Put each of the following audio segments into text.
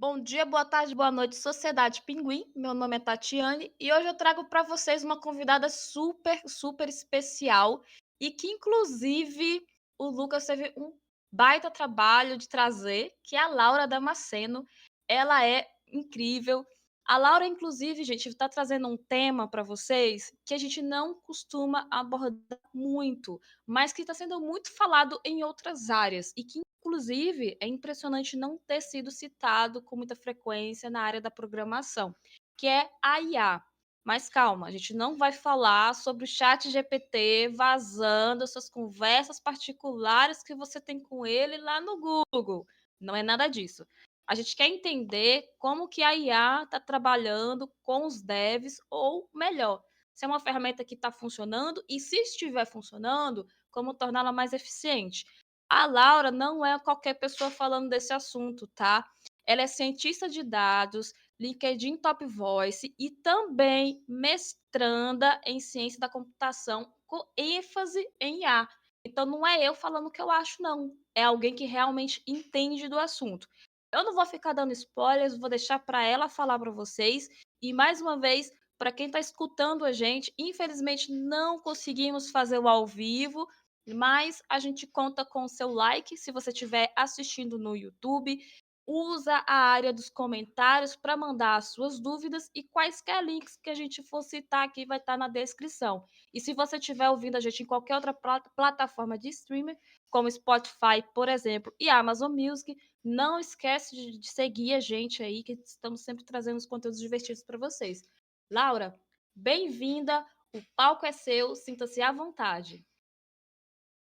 Bom dia, boa tarde, boa noite, Sociedade Pinguim. Meu nome é Tatiane e hoje eu trago para vocês uma convidada super, super especial e que, inclusive, o Lucas teve um baita trabalho de trazer, que é a Laura Damasceno. Ela é incrível. A Laura, inclusive, gente, está trazendo um tema para vocês que a gente não costuma abordar muito, mas que está sendo muito falado em outras áreas e que, inclusive, é impressionante não ter sido citado com muita frequência na área da programação, que é a IA. Mas calma, a gente não vai falar sobre o chat GPT vazando suas conversas particulares que você tem com ele lá no Google. Não é nada disso. A gente quer entender como que a IA está trabalhando com os devs, ou melhor, se é uma ferramenta que está funcionando e, se estiver funcionando, como torná-la mais eficiente. A Laura não é qualquer pessoa falando desse assunto, tá? Ela é cientista de dados, LinkedIn Top Voice e também mestranda em ciência da computação com ênfase em IA. Então não é eu falando o que eu acho, não. É alguém que realmente entende do assunto. Eu não vou ficar dando spoilers, vou deixar para ela falar para vocês. E mais uma vez, para quem está escutando a gente, infelizmente não conseguimos fazer o ao vivo, mas a gente conta com o seu like se você estiver assistindo no YouTube. Usa a área dos comentários para mandar as suas dúvidas e quaisquer links que a gente for citar aqui vai estar na descrição. E se você estiver ouvindo a gente em qualquer outra plataforma de streaming, como Spotify, por exemplo, e Amazon Music, não esquece de seguir a gente aí, que estamos sempre trazendo os conteúdos divertidos para vocês. Laura, bem-vinda, o palco é seu, sinta-se à vontade.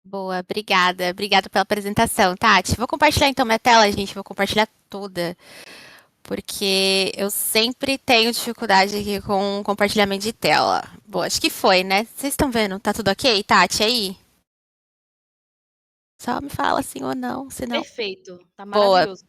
Boa, obrigada. Obrigada pela apresentação, Tati. Vou compartilhar então minha tela, gente. Vou compartilhar toda, porque eu sempre tenho dificuldade aqui com compartilhamento de tela. Boa, acho que foi, né? Vocês estão vendo? Tá tudo ok, Tati? Aí? Só me fala sim ou não, senão. Perfeito, tá Boa, maravilhoso.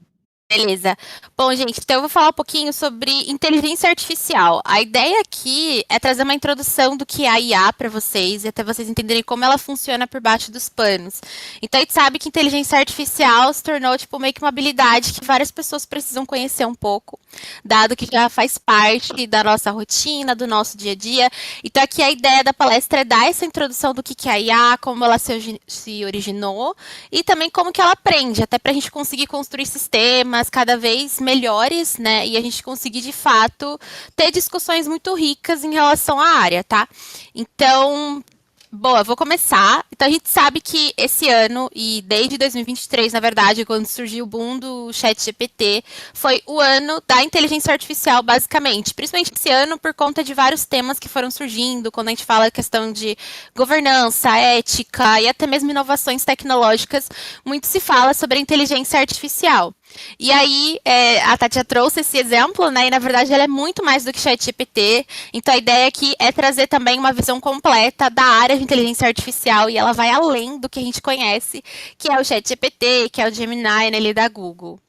beleza. Bom, gente, então eu vou falar um pouquinho sobre inteligência artificial. A ideia aqui é trazer uma introdução do que é a IA para vocês e até vocês entenderem como ela funciona por baixo dos panos. Então a gente sabe que inteligência artificial se tornou tipo meio que uma habilidade que várias pessoas precisam conhecer um pouco, dado que já faz parte da nossa rotina, do nosso dia a dia. Então aqui a ideia da palestra é dar essa introdução do que é a IA, como ela se originou e também como que ela aprende, até para a gente conseguir construir sistemas cada vez melhores, né? E a gente conseguir, de fato, ter discussões muito ricas em relação à área, tá? Então, boa, vou começar. Então, a gente sabe que esse ano, e desde 2023, na verdade, quando surgiu o boom do ChatGPT, foi o ano da inteligência artificial, basicamente. Principalmente esse ano, por conta de vários temas que foram surgindo, quando a gente fala a questão de governança, ética e até mesmo inovações tecnológicas, muito se fala sobre a inteligência artificial. E aí, a Tati já trouxe esse exemplo, né? E na verdade ela é muito mais do que ChatGPT. Então a ideia aqui é trazer também uma visão completa da área de inteligência artificial e ela vai além do que a gente conhece, que é o ChatGPT, que é o Gemini, né, ali da Google.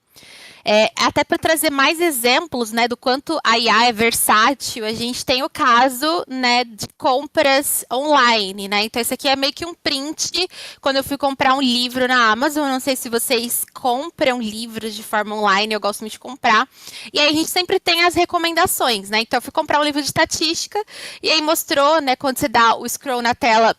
Até para trazer mais exemplos, né, do quanto a IA é versátil, a gente tem o caso, né, de compras online, né? Então esse aqui é meio que um print quando eu fui comprar um livro na Amazon. Eu não sei se vocês compram livros de forma online, eu gosto muito de comprar. E aí a gente sempre tem as recomendações, né? Então eu fui comprar um livro de estatística e aí mostrou, né, quando você dá o scroll na tela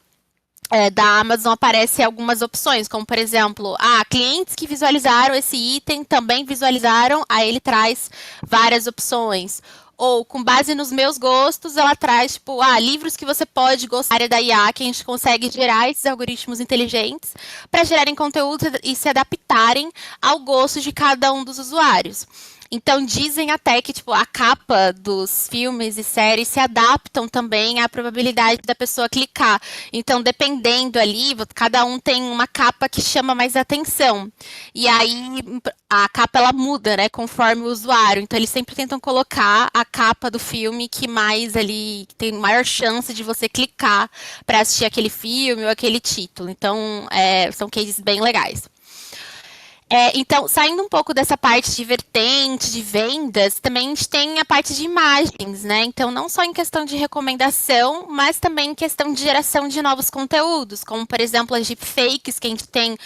da Amazon aparece algumas opções, como por exemplo, clientes que visualizaram esse item também visualizaram, aí ele traz várias opções. Ou, com base nos meus gostos, ela traz, tipo, livros que você pode gostar da área da IA, que a gente consegue gerar esses algoritmos inteligentes para gerarem conteúdo e se adaptarem ao gosto de cada um dos usuários. Então dizem até que tipo a capa dos filmes e séries se adaptam também à probabilidade da pessoa clicar. Então dependendo ali, cada um tem uma capa que chama mais atenção. E aí a capa ela muda, né, conforme o usuário. Então eles sempre tentam colocar a capa do filme que mais ali que tem maior chance de você clicar para assistir aquele filme ou aquele título. Então são cases bem legais. Então, saindo um pouco dessa parte de vertente, de vendas, também a gente tem a parte de imagens, né? Então, não só em questão de recomendação, mas também em questão de geração de novos conteúdos, como, por exemplo, as deepfakes que a gente tem,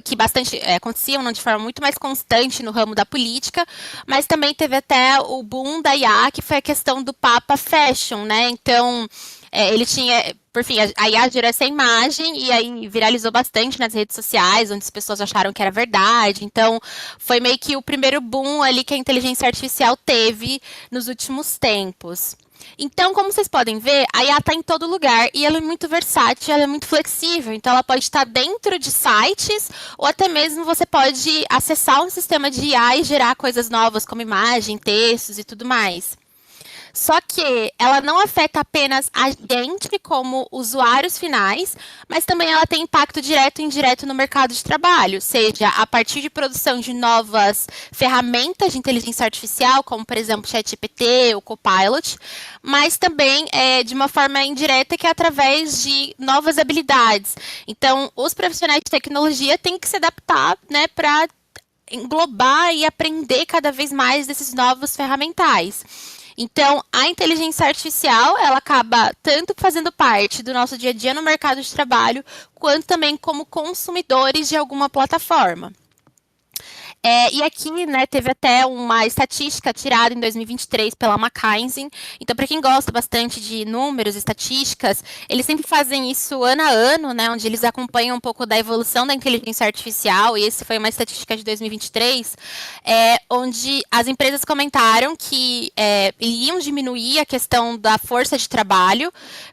que bastante aconteciam de forma muito mais constante no ramo da política, mas também teve até o boom da IA, que foi a questão do Papa Fashion, né? Então, ele tinha, por fim, a IA gerou essa imagem e aí viralizou bastante nas redes sociais, onde as pessoas acharam que era verdade. Então, foi meio que o primeiro boom ali que a inteligência artificial teve nos últimos tempos. Então, como vocês podem ver, a IA está em todo lugar e ela é muito versátil, ela é muito flexível. Então, ela pode estar dentro de sites ou até mesmo você pode acessar um sistema de IA e gerar coisas novas, como imagem, textos e tudo mais. Só que ela não afeta apenas a gente como usuários finais, mas também ela tem impacto direto e indireto no mercado de trabalho, seja a partir de produção de novas ferramentas de inteligência artificial, como por exemplo o ChatGPT, o Copilot, mas também de uma forma indireta que é através de novas habilidades. Então, os profissionais de tecnologia têm que se adaptar, né, para englobar e aprender cada vez mais desses novos ferramentais. Então, a inteligência artificial, ela acaba tanto fazendo parte do nosso dia a dia no mercado de trabalho, quanto também como consumidores de alguma plataforma. E aqui, né, teve até uma estatística tirada em 2023 pela McKinsey. Então, para quem gosta bastante de números, estatísticas, eles sempre fazem isso ano a ano, né, onde eles acompanham um pouco da evolução da inteligência artificial. E esse foi uma estatística de 2023, onde as empresas comentaram que iriam diminuir a questão da força de trabalho,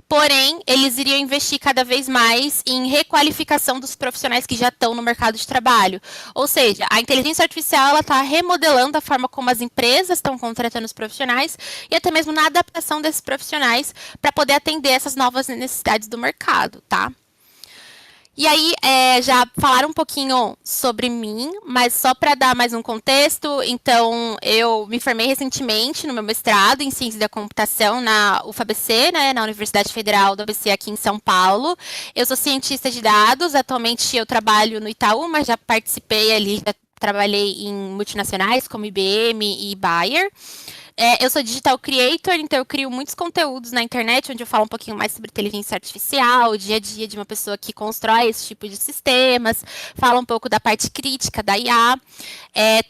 porém, eles iriam investir cada vez mais em requalificação dos profissionais que já estão no mercado de trabalho. Ou seja, a inteligência artificial está remodelando a forma como as empresas estão contratando os profissionais e até mesmo na adaptação desses profissionais para poder atender essas novas necessidades do mercado, tá? E aí, já falaram um pouquinho sobre mim, mas só para dar mais um contexto, então, eu me formei recentemente no meu mestrado em Ciência da Computação na UFABC, né, na Universidade Federal do ABC aqui em São Paulo. Eu sou cientista de dados, atualmente eu trabalho no Itaú, mas já participei ali, já trabalhei em multinacionais como IBM e Bayer. Eu sou digital creator, então eu crio muitos conteúdos na internet, onde eu falo um pouquinho mais sobre inteligência artificial, o dia a dia de uma pessoa que constrói esse tipo de sistemas, fala um pouco da parte crítica da IA.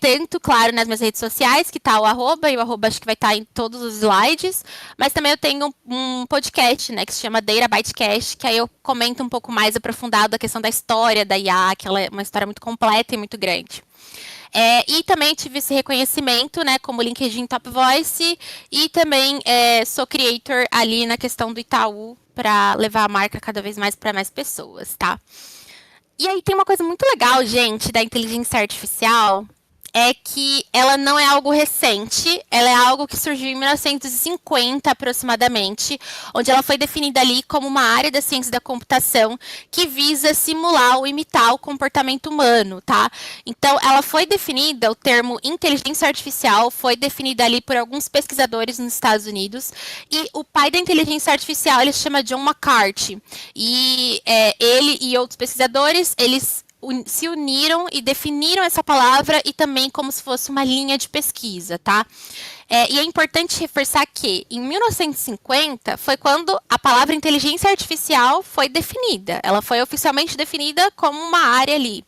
Tanto, claro, nas minhas redes sociais, que tá o arroba, e o arroba acho que vai estar em todos os slides, mas também eu tenho um podcast, né, que se chama Data Bytecast, que aí eu comento um pouco mais aprofundado a questão da história da IA, que ela é uma história muito completa e muito grande. E também tive esse reconhecimento, né, como LinkedIn Top Voice, e também sou creator ali na questão do Itaú, para levar a marca cada vez mais para mais pessoas, tá? E aí tem uma coisa muito legal, gente, da inteligência artificial, é que ela não é algo recente, ela é algo que surgiu em 1950 aproximadamente, onde ela foi definida ali como uma área da ciência da computação que visa simular ou imitar o comportamento humano, tá? Então, ela foi definida, o termo inteligência artificial foi definida ali por alguns pesquisadores nos Estados Unidos, e o pai da inteligência artificial, ele se chama John McCarthy, e ele e outros pesquisadores, eles se uniram e definiram essa palavra e também como se fosse uma linha de pesquisa, tá? E é importante reforçar que em 1950 foi quando a palavra inteligência artificial foi definida. Ela foi oficialmente definida como uma área ali.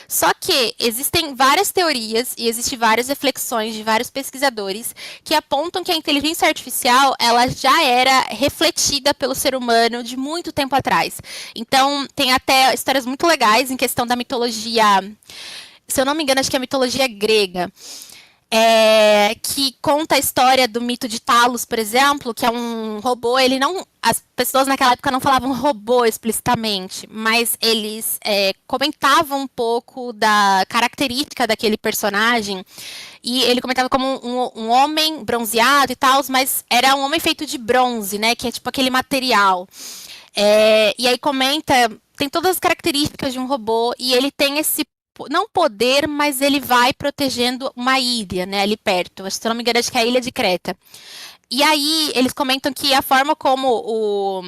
Só que existem várias teorias e existem várias reflexões de vários pesquisadores que apontam que a inteligência artificial ela já era refletida pelo ser humano de muito tempo atrás. Então, tem até histórias muito legais em questão da mitologia, se eu não me engano, acho que é a mitologia grega. Que conta a história do mito de Talos, por exemplo, que é um robô, ele não... As pessoas naquela época não falavam robô explicitamente, mas eles comentavam um pouco da característica daquele personagem, e ele comentava como um homem bronzeado e tal, mas era um homem feito de bronze, né, que é tipo aquele material. E aí comenta, tem todas as características de um robô, e ele tem esse não poder, mas ele vai protegendo uma ilha, né, ali perto. Se eu não me engano, acho que é a ilha de Creta. E aí, eles comentam que a forma como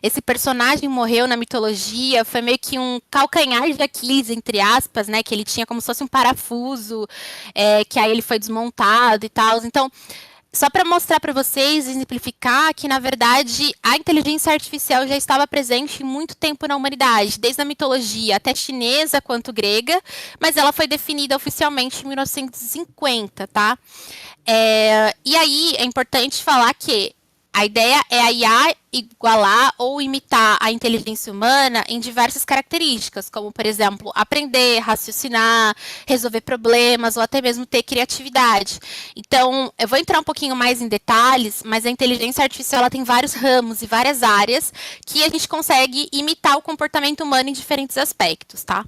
esse personagem morreu na mitologia, foi meio que um calcanhar de Aquiles, entre aspas, né? Que ele tinha como se fosse um parafuso, que aí ele foi desmontado e tal. Então, só para mostrar para vocês, exemplificar que, na verdade, a inteligência artificial já estava presente muito tempo na humanidade, desde a mitologia até chinesa quanto grega, mas ela foi definida oficialmente em 1950, tá? E aí é importante falar que a ideia é a IA igualar ou imitar a inteligência humana em diversas características, como, por exemplo, aprender, raciocinar, resolver problemas ou até mesmo ter criatividade. Então, eu vou entrar um pouquinho mais em detalhes, mas a inteligência artificial ela tem vários ramos e várias áreas que a gente consegue imitar o comportamento humano em diferentes aspectos, tá?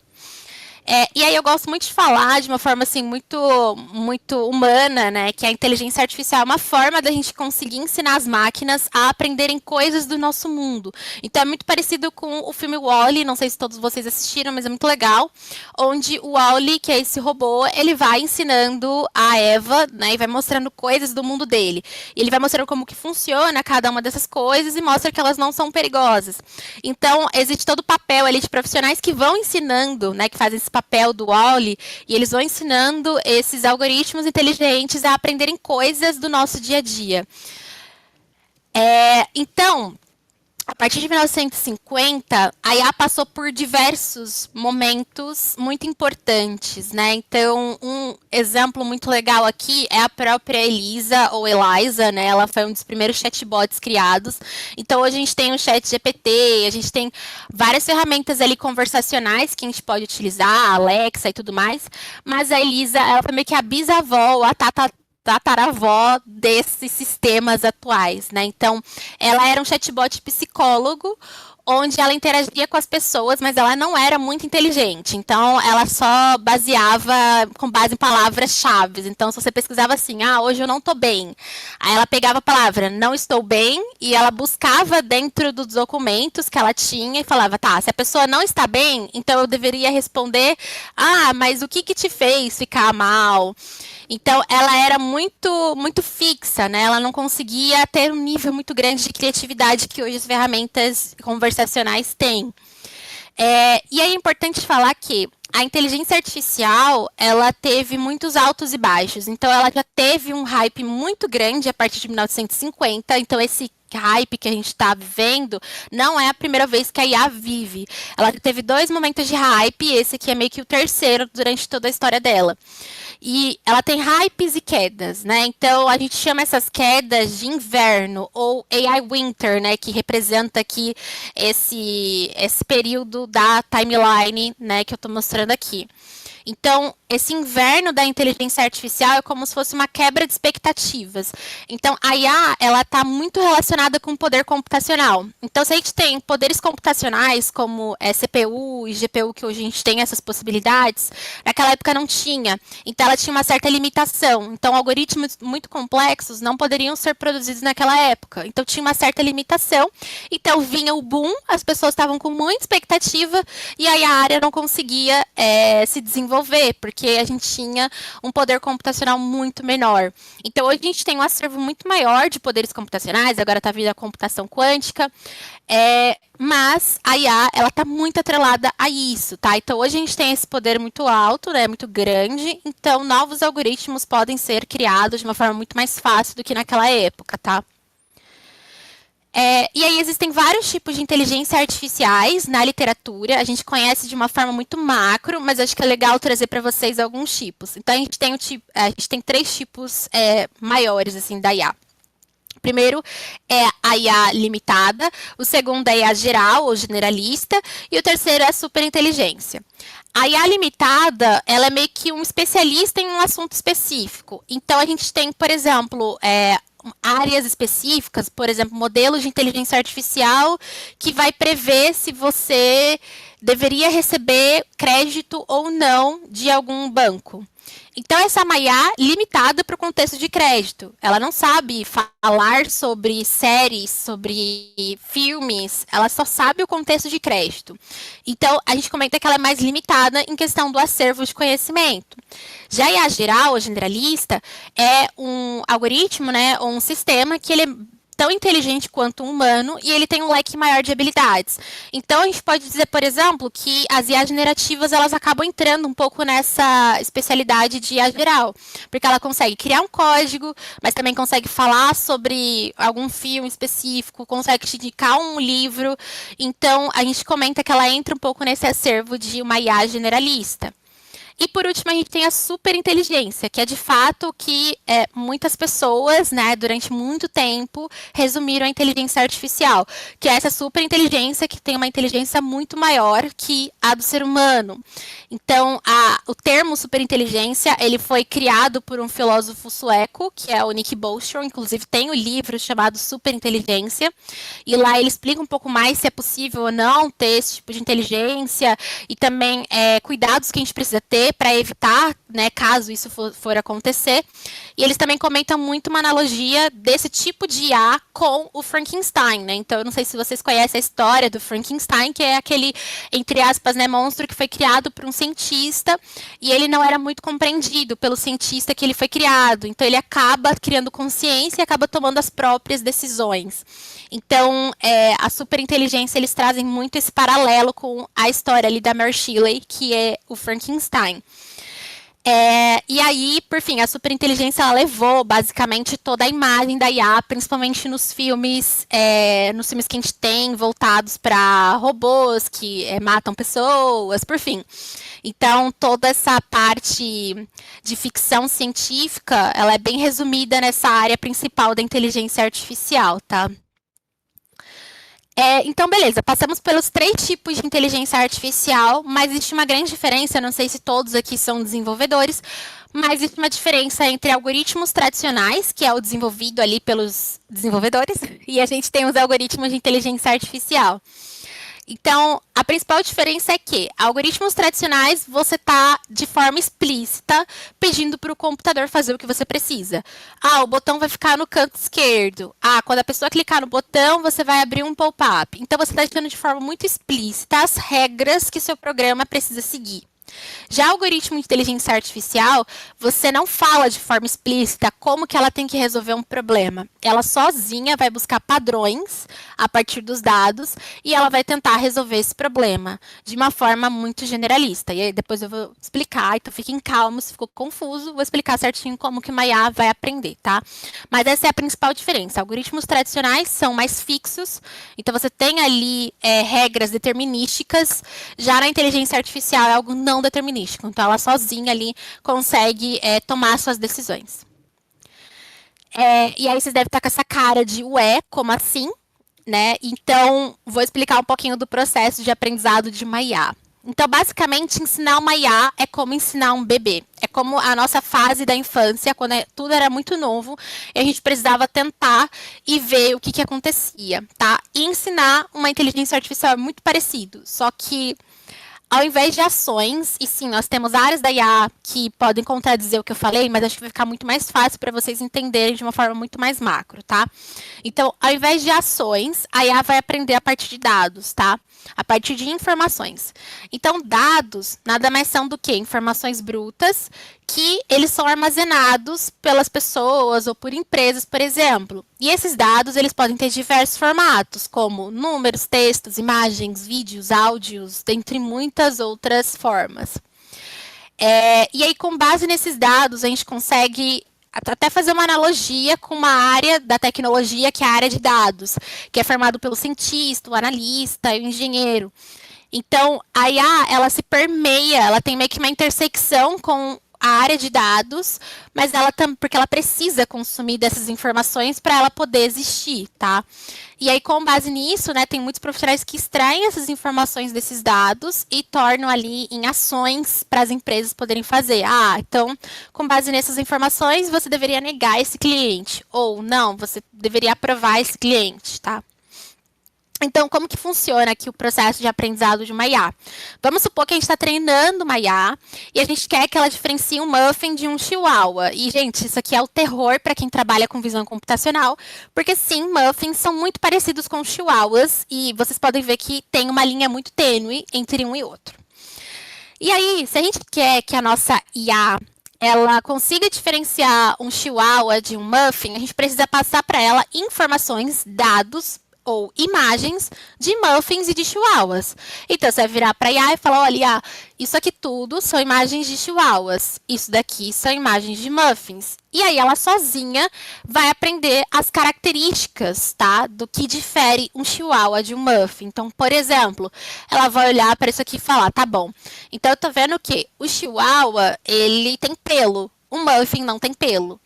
E aí eu gosto muito de falar de uma forma assim muito humana, né? Que a inteligência artificial é uma forma da gente conseguir ensinar as máquinas a aprenderem coisas do nosso mundo. Então é muito parecido com o filme Wall-E, não sei se todos vocês assistiram, mas é muito legal, onde o Wall-E, que é esse robô, ele vai ensinando a Eva, né? E vai mostrando coisas do mundo dele. E ele vai mostrando como que funciona cada uma dessas coisas e mostra que elas não são perigosas. Então existe todo o papel ali de profissionais que vão ensinando, né? Que fazem esse papel do Wall-E, e eles vão ensinando esses algoritmos inteligentes a aprenderem coisas do nosso dia a dia. Então, a partir de 1950, a IA passou por diversos momentos muito importantes, né? Então, um exemplo muito legal aqui é a própria Elisa, ou Eliza, né? Ela foi um dos primeiros chatbots criados. Então, hoje a gente tem o ChatGPT, a gente tem várias ferramentas ali conversacionais que a gente pode utilizar, a Alexa e tudo mais. Mas a Elisa, ela foi meio que a bisavó, ou a tataravó desses sistemas atuais, né? Então, ela era um chatbot psicólogo, onde ela interagia com as pessoas, mas ela não era muito inteligente. Então, ela só baseava com base em palavras-chave. Então, se você pesquisava assim, hoje eu não tô bem. Aí ela pegava a palavra, não estou bem, e ela buscava dentro dos documentos que ela tinha e falava, tá, se a pessoa não está bem, então eu deveria responder, mas o que te fez ficar mal? Então, ela era muito fixa, né? Ela não conseguia ter um nível muito grande de criatividade que hoje as ferramentas conversacionais têm. E é importante falar que a inteligência artificial, ela teve muitos altos e baixos. Então, ela já teve um hype muito grande a partir de 1950. Então, esse hype que a gente está vivendo não é a primeira vez que a IA vive. Ela teve 2 momentos de hype e esse aqui é meio que o terceiro durante toda a história dela. E ela tem hypes e quedas, né? Então, a gente chama essas quedas de inverno ou AI Winter, né? Que representa aqui esse período da timeline, né? Que eu estou mostrando aqui. Então, esse inverno da inteligência artificial é como se fosse uma quebra de expectativas. Então, a IA, ela está muito relacionada com o poder computacional. Então, se a gente tem poderes computacionais, como CPU e GPU, que hoje a gente tem essas possibilidades, naquela época não tinha. Então, ela tinha uma certa limitação. Então, algoritmos muito complexos não poderiam ser produzidos naquela época. Então, tinha uma certa limitação. Então, vinha o boom, as pessoas estavam com muita expectativa, e aí a área não conseguia se desenvolver, porque a gente tinha um poder computacional muito menor. Então, hoje a gente tem um acervo muito maior de poderes computacionais, agora está vindo a computação quântica, mas a IA, ela está muito atrelada a isso, tá? Então, hoje a gente tem esse poder muito alto, né, muito grande, então novos algoritmos podem ser criados de uma forma muito mais fácil do que naquela época, tá? E aí existem vários tipos de inteligência artificiais na literatura. A gente conhece de uma forma muito macro, mas acho que é legal trazer para vocês alguns tipos. Então a gente tem 3 tipos maiores assim da IA. O primeiro é a IA limitada, o segundo é a IA geral ou generalista, e o terceiro é a superinteligência. A IA limitada, ela é meio que um especialista em um assunto específico. Então, a gente tem, por exemplo, áreas específicas, por exemplo, modelos de inteligência artificial que vai prever se você deveria receber crédito ou não de algum banco. Então, essa é uma IA limitada para o contexto de crédito. Ela não sabe falar sobre séries, sobre filmes, ela só sabe o contexto de crédito. Então, a gente comenta que ela é mais limitada em questão do acervo de conhecimento. Já a IA geral, ou generalista, é um algoritmo, né, ou um sistema que ele tão inteligente quanto um humano e ele tem um leque maior de habilidades. Então, a gente pode dizer, por exemplo, que as IAs generativas, elas acabam entrando um pouco nessa especialidade de IA geral, porque ela consegue criar um código, mas também consegue falar sobre algum filme específico, consegue te indicar um livro. Então, a gente comenta que ela entra um pouco nesse acervo de uma IA generalista. E por último, a gente tem a superinteligência, que é de fato o que muitas pessoas, né, durante muito tempo, resumiram a inteligência artificial, que é essa superinteligência que tem uma inteligência muito maior que a do ser humano. Então, o termo superinteligência, ele foi criado por um filósofo sueco, que é o Nick Bostrom, inclusive tem um livro chamado Superinteligência, e lá ele explica um pouco mais se é possível ou não ter esse tipo de inteligência, e também cuidados que a gente precisa ter para evitar, né, caso isso for acontecer. E eles também comentam muito uma analogia desse tipo de IA com o Frankenstein, né? Então, eu não sei se vocês conhecem a história do Frankenstein, que é aquele, entre aspas, né, monstro que foi criado por um cientista e ele não era muito compreendido pelo cientista que ele foi criado. Então, ele acaba criando consciência e acaba tomando as próprias decisões. Então, a superinteligência, eles trazem muito esse paralelo com a história ali da Mary Shelley, que é o Frankenstein. E aí, por fim, a superinteligência ela levou basicamente toda a imagem da IA, principalmente nos filmes que a gente tem voltados para robôs que matam pessoas, por fim. Então, toda essa parte de ficção científica, ela é bem resumida nessa área principal da inteligência artificial, tá? Então, beleza, passamos pelos 3 tipos de inteligência artificial, mas existe uma grande diferença, não sei se todos aqui são desenvolvedores, mas existe uma diferença entre algoritmos tradicionais, que é o desenvolvido ali pelos desenvolvedores, e a gente tem os algoritmos de inteligência artificial. Então, a principal diferença é que algoritmos tradicionais você está de forma explícita pedindo para o computador fazer o que você precisa. O botão vai ficar no canto esquerdo. Quando a pessoa clicar no botão, você vai abrir um pop-up. Então, você está deixando de forma muito explícita as regras que seu programa precisa seguir. Já o algoritmo de inteligência artificial, você não fala de forma explícita como que ela tem que resolver um problema. Ela sozinha vai buscar padrões a partir dos dados e ela vai tentar resolver esse problema de uma forma muito generalista. E aí depois eu vou explicar, então fiquem calmos, se ficou confuso, vou explicar certinho como que uma IA vai aprender, tá? Mas essa é a principal diferença. Algoritmos tradicionais são mais fixos, então você tem ali regras determinísticas, já na inteligência artificial é algo não determinístico, então ela sozinha ali consegue tomar suas decisões. E aí vocês devem estar com essa cara de ué, como assim? Né? Então, vou explicar um pouquinho do processo de aprendizado de uma IA. Então, basicamente, ensinar uma IA é como ensinar um bebê. É como a nossa fase da infância, quando tudo era muito novo, e a gente precisava tentar e ver o que acontecia, tá? E ensinar uma inteligência artificial é muito parecido, só que ao invés de ações, e sim, nós temos áreas da IA que podem contradizer o que eu falei, mas acho que vai ficar muito mais fácil para vocês entenderem de uma forma muito mais macro, tá? Então, ao invés de ações, a IA vai aprender a partir de dados, tá? A partir de informações. Então, dados nada mais são do que informações brutas que eles são armazenados pelas pessoas ou por empresas, por exemplo. E esses dados, eles podem ter diversos formatos, como números, textos, imagens, vídeos, áudios, dentre muitas outras formas. E aí, com base nesses dados, a gente consegue até fazer uma analogia com uma área da tecnologia, que é a área de dados, que é formado pelo cientista, o analista e o engenheiro. Então, a IA, ela se permeia, ela tem meio que uma intersecção com a área de dados, mas porque ela precisa consumir dessas informações para ela poder existir, tá? E aí, com base nisso, né, tem muitos profissionais que extraem essas informações desses dados e tornam ali em ações para as empresas poderem fazer. Então, com base nessas informações, você deveria negar esse cliente, ou não, você deveria aprovar esse cliente, tá? Então, como que funciona aqui o processo de aprendizado de uma IA? Vamos supor que a gente está treinando uma IA e a gente quer que ela diferencie um muffin de um chihuahua. E, gente, isso aqui é o terror para quem trabalha com visão computacional, porque, sim, muffins são muito parecidos com chihuahuas e vocês podem ver que tem uma linha muito tênue entre um e outro. E aí, se a gente quer que a nossa IA ela consiga diferenciar um chihuahua de um muffin, a gente precisa passar para ela informações, dados ou imagens de muffins e de chihuahuas. Então, você vai virar para a IA e falar, olha, isso aqui tudo são imagens de chihuahuas, isso daqui são imagens de muffins. E aí ela sozinha vai aprender as características, tá, do que difere um chihuahua de um muffin. Então, por exemplo, ela vai olhar para isso aqui e falar, tá bom, então eu tô vendo que o chihuahua, ele tem pelo, o muffin não tem pelo.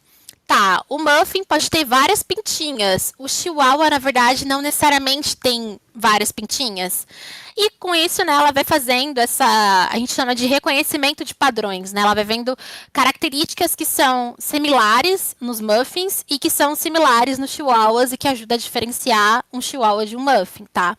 Tá, o muffin pode ter várias pintinhas. O chihuahua, na verdade, não necessariamente tem várias pintinhas. E com isso, né, ela vai fazendo a gente chama de reconhecimento de padrões, né? Ela vai vendo características que são similares nos muffins e que são similares nos chihuahuas e que ajuda a diferenciar um chihuahua de um muffin, tá?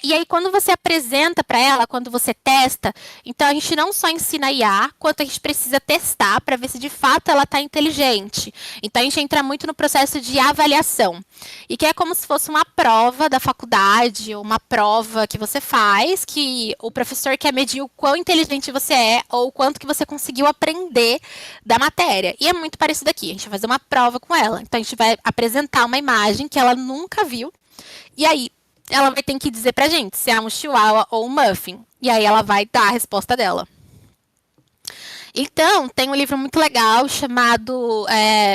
E aí, quando você apresenta para ela, quando você testa, então a gente não só ensina a IA, quanto a gente precisa testar para ver se de fato ela está inteligente. Então, a gente entra muito no processo de avaliação. E que é como se fosse uma prova da faculdade, ou uma prova que você faz, que o professor quer medir o quão inteligente você é, ou o quanto que você conseguiu aprender da matéria. E é muito parecido aqui, a gente vai fazer uma prova com ela. Então, a gente vai apresentar uma imagem que ela nunca viu, e aí, ela vai ter que dizer pra gente se é um chihuahua ou um muffin. E aí ela vai dar a resposta dela. Então, tem um livro muito legal chamado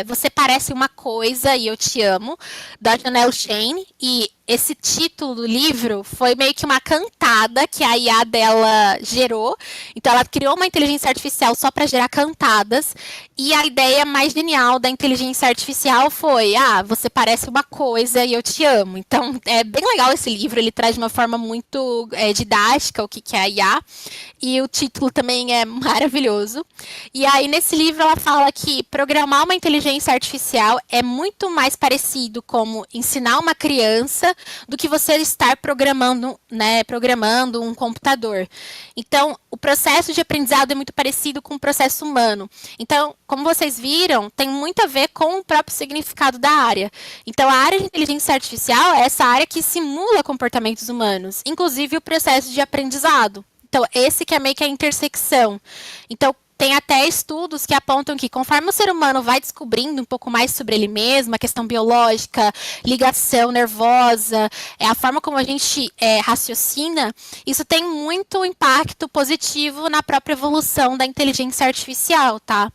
Você Parece Uma Coisa e Eu Te Amo, da Janelle Shane. E esse título do livro foi meio que uma cantada que a IA dela gerou. Então, ela criou uma inteligência artificial só para gerar cantadas. E a ideia mais genial da inteligência artificial foi: você parece uma coisa e eu te amo. Então, é bem legal esse livro. Ele traz de uma forma muito didática o que é a IA. E o título também é maravilhoso. E aí, nesse livro, ela fala que programar uma inteligência artificial é muito mais parecido como ensinar uma criança do que você estar programando um computador. Então, o processo de aprendizado é muito parecido com o processo humano. Então, como vocês viram, tem muito a ver com o próprio significado da área. Então, a área de inteligência artificial é essa área que simula comportamentos humanos, inclusive o processo de aprendizado. Então, esse que é meio que a intersecção. Então, tem até estudos que apontam que conforme o ser humano vai descobrindo um pouco mais sobre ele mesmo, a questão biológica, ligação nervosa, a forma como a gente raciocina, isso tem muito impacto positivo na própria evolução da inteligência artificial, tá?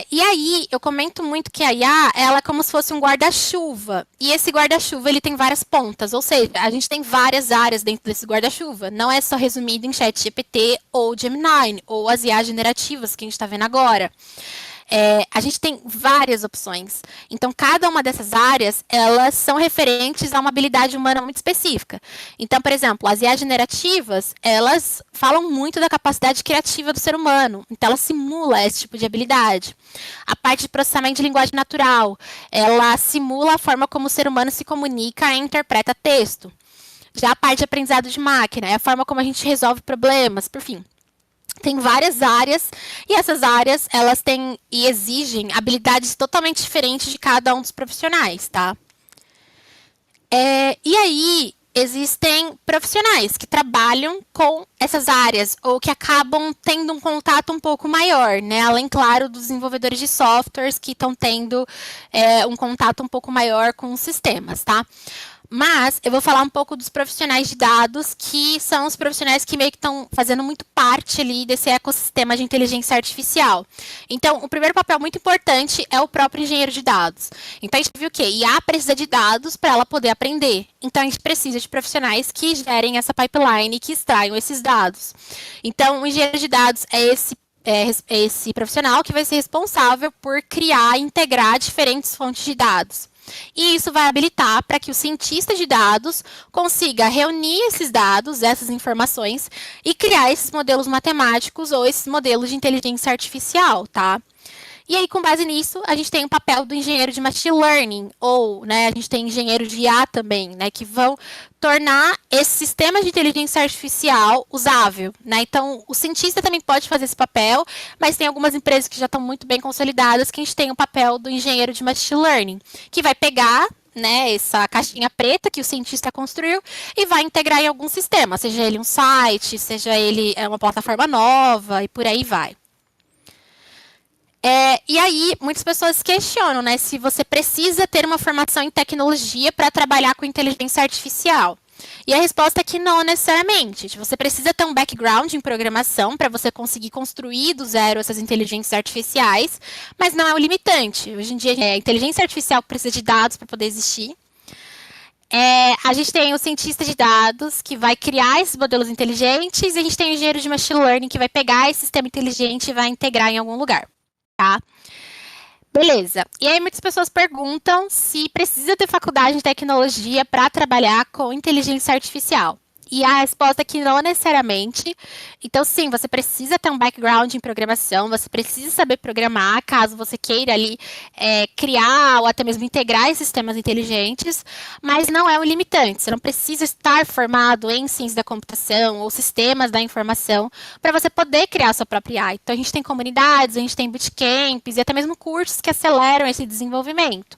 E aí, eu comento muito que a IA, ela é como se fosse um guarda-chuva. E esse guarda-chuva, ele tem várias pontas. Ou seja, a gente tem várias áreas dentro desse guarda-chuva. Não é só resumido em ChatGPT ou Gemini, ou as IA generativas que a gente está vendo agora. A gente tem várias opções. Então, cada uma dessas áreas, elas são referentes a uma habilidade humana muito específica. Então, por exemplo, as IA generativas, elas falam muito da capacidade criativa do ser humano. Então, ela simula esse tipo de habilidade. A parte de processamento de linguagem natural, ela simula a forma como o ser humano se comunica e interpreta texto. Já a parte de aprendizado de máquina, é a forma como a gente resolve problemas, por fim. Tem várias áreas, e essas áreas, elas têm e exigem habilidades totalmente diferentes de cada um dos profissionais, tá? E aí, existem profissionais que trabalham com essas áreas, ou que acabam tendo um contato um pouco maior, né? Além, claro, dos desenvolvedores de softwares que estão tendo um contato um pouco maior com os sistemas, tá? Mas eu vou falar um pouco dos profissionais de dados, que são os profissionais que meio que estão fazendo muito parte ali desse ecossistema de inteligência artificial. Então, o primeiro papel muito importante é o próprio engenheiro de dados. Então, a gente viu que IA precisa de dados para ela poder aprender. Então, a gente precisa de profissionais que gerem essa pipeline e que extraiam esses dados. Então, o engenheiro de dados é esse profissional que vai ser responsável por criar e integrar diferentes fontes de dados. E isso vai habilitar para que o cientista de dados consiga reunir esses dados, essas informações, e criar esses modelos matemáticos ou esses modelos de inteligência artificial, tá? E aí, com base nisso, a gente tem o papel do engenheiro de machine learning, ou a gente tem engenheiro de IA também, que vão tornar esse sistema de inteligência artificial usável, Então, o cientista também pode fazer esse papel, mas tem algumas empresas que já estão muito bem consolidadas que a gente tem o papel do engenheiro de machine learning, que vai pegar essa caixinha preta que o cientista construiu e vai integrar em algum sistema, seja ele um site, seja ele uma plataforma nova e por aí vai. E aí, muitas pessoas questionam, né, se você precisa ter uma formação em tecnologia para trabalhar com inteligência artificial. E a resposta é que não necessariamente. Você precisa ter um background em programação para você conseguir construir do zero essas inteligências artificiais, mas não é um limitante. Hoje em dia, a inteligência artificial precisa de dados para poder existir. A gente tem o cientista de dados que vai criar esses modelos inteligentes e a gente tem o engenheiro de machine learning que vai pegar esse sistema inteligente e vai integrar em algum lugar, tá? Beleza. E aí muitas pessoas perguntam se precisa ter faculdade de tecnologia para trabalhar com inteligência artificial. E a resposta é que não necessariamente. Então, sim, você precisa ter um background em programação, você precisa saber programar, caso você queira ali criar ou até mesmo integrar esses sistemas inteligentes, mas não é um limitante. Você não precisa estar formado em ciência da computação ou sistemas da informação para você poder criar a sua própria AI. Então, a gente tem comunidades, a gente tem bootcamps e até mesmo cursos que aceleram esse desenvolvimento.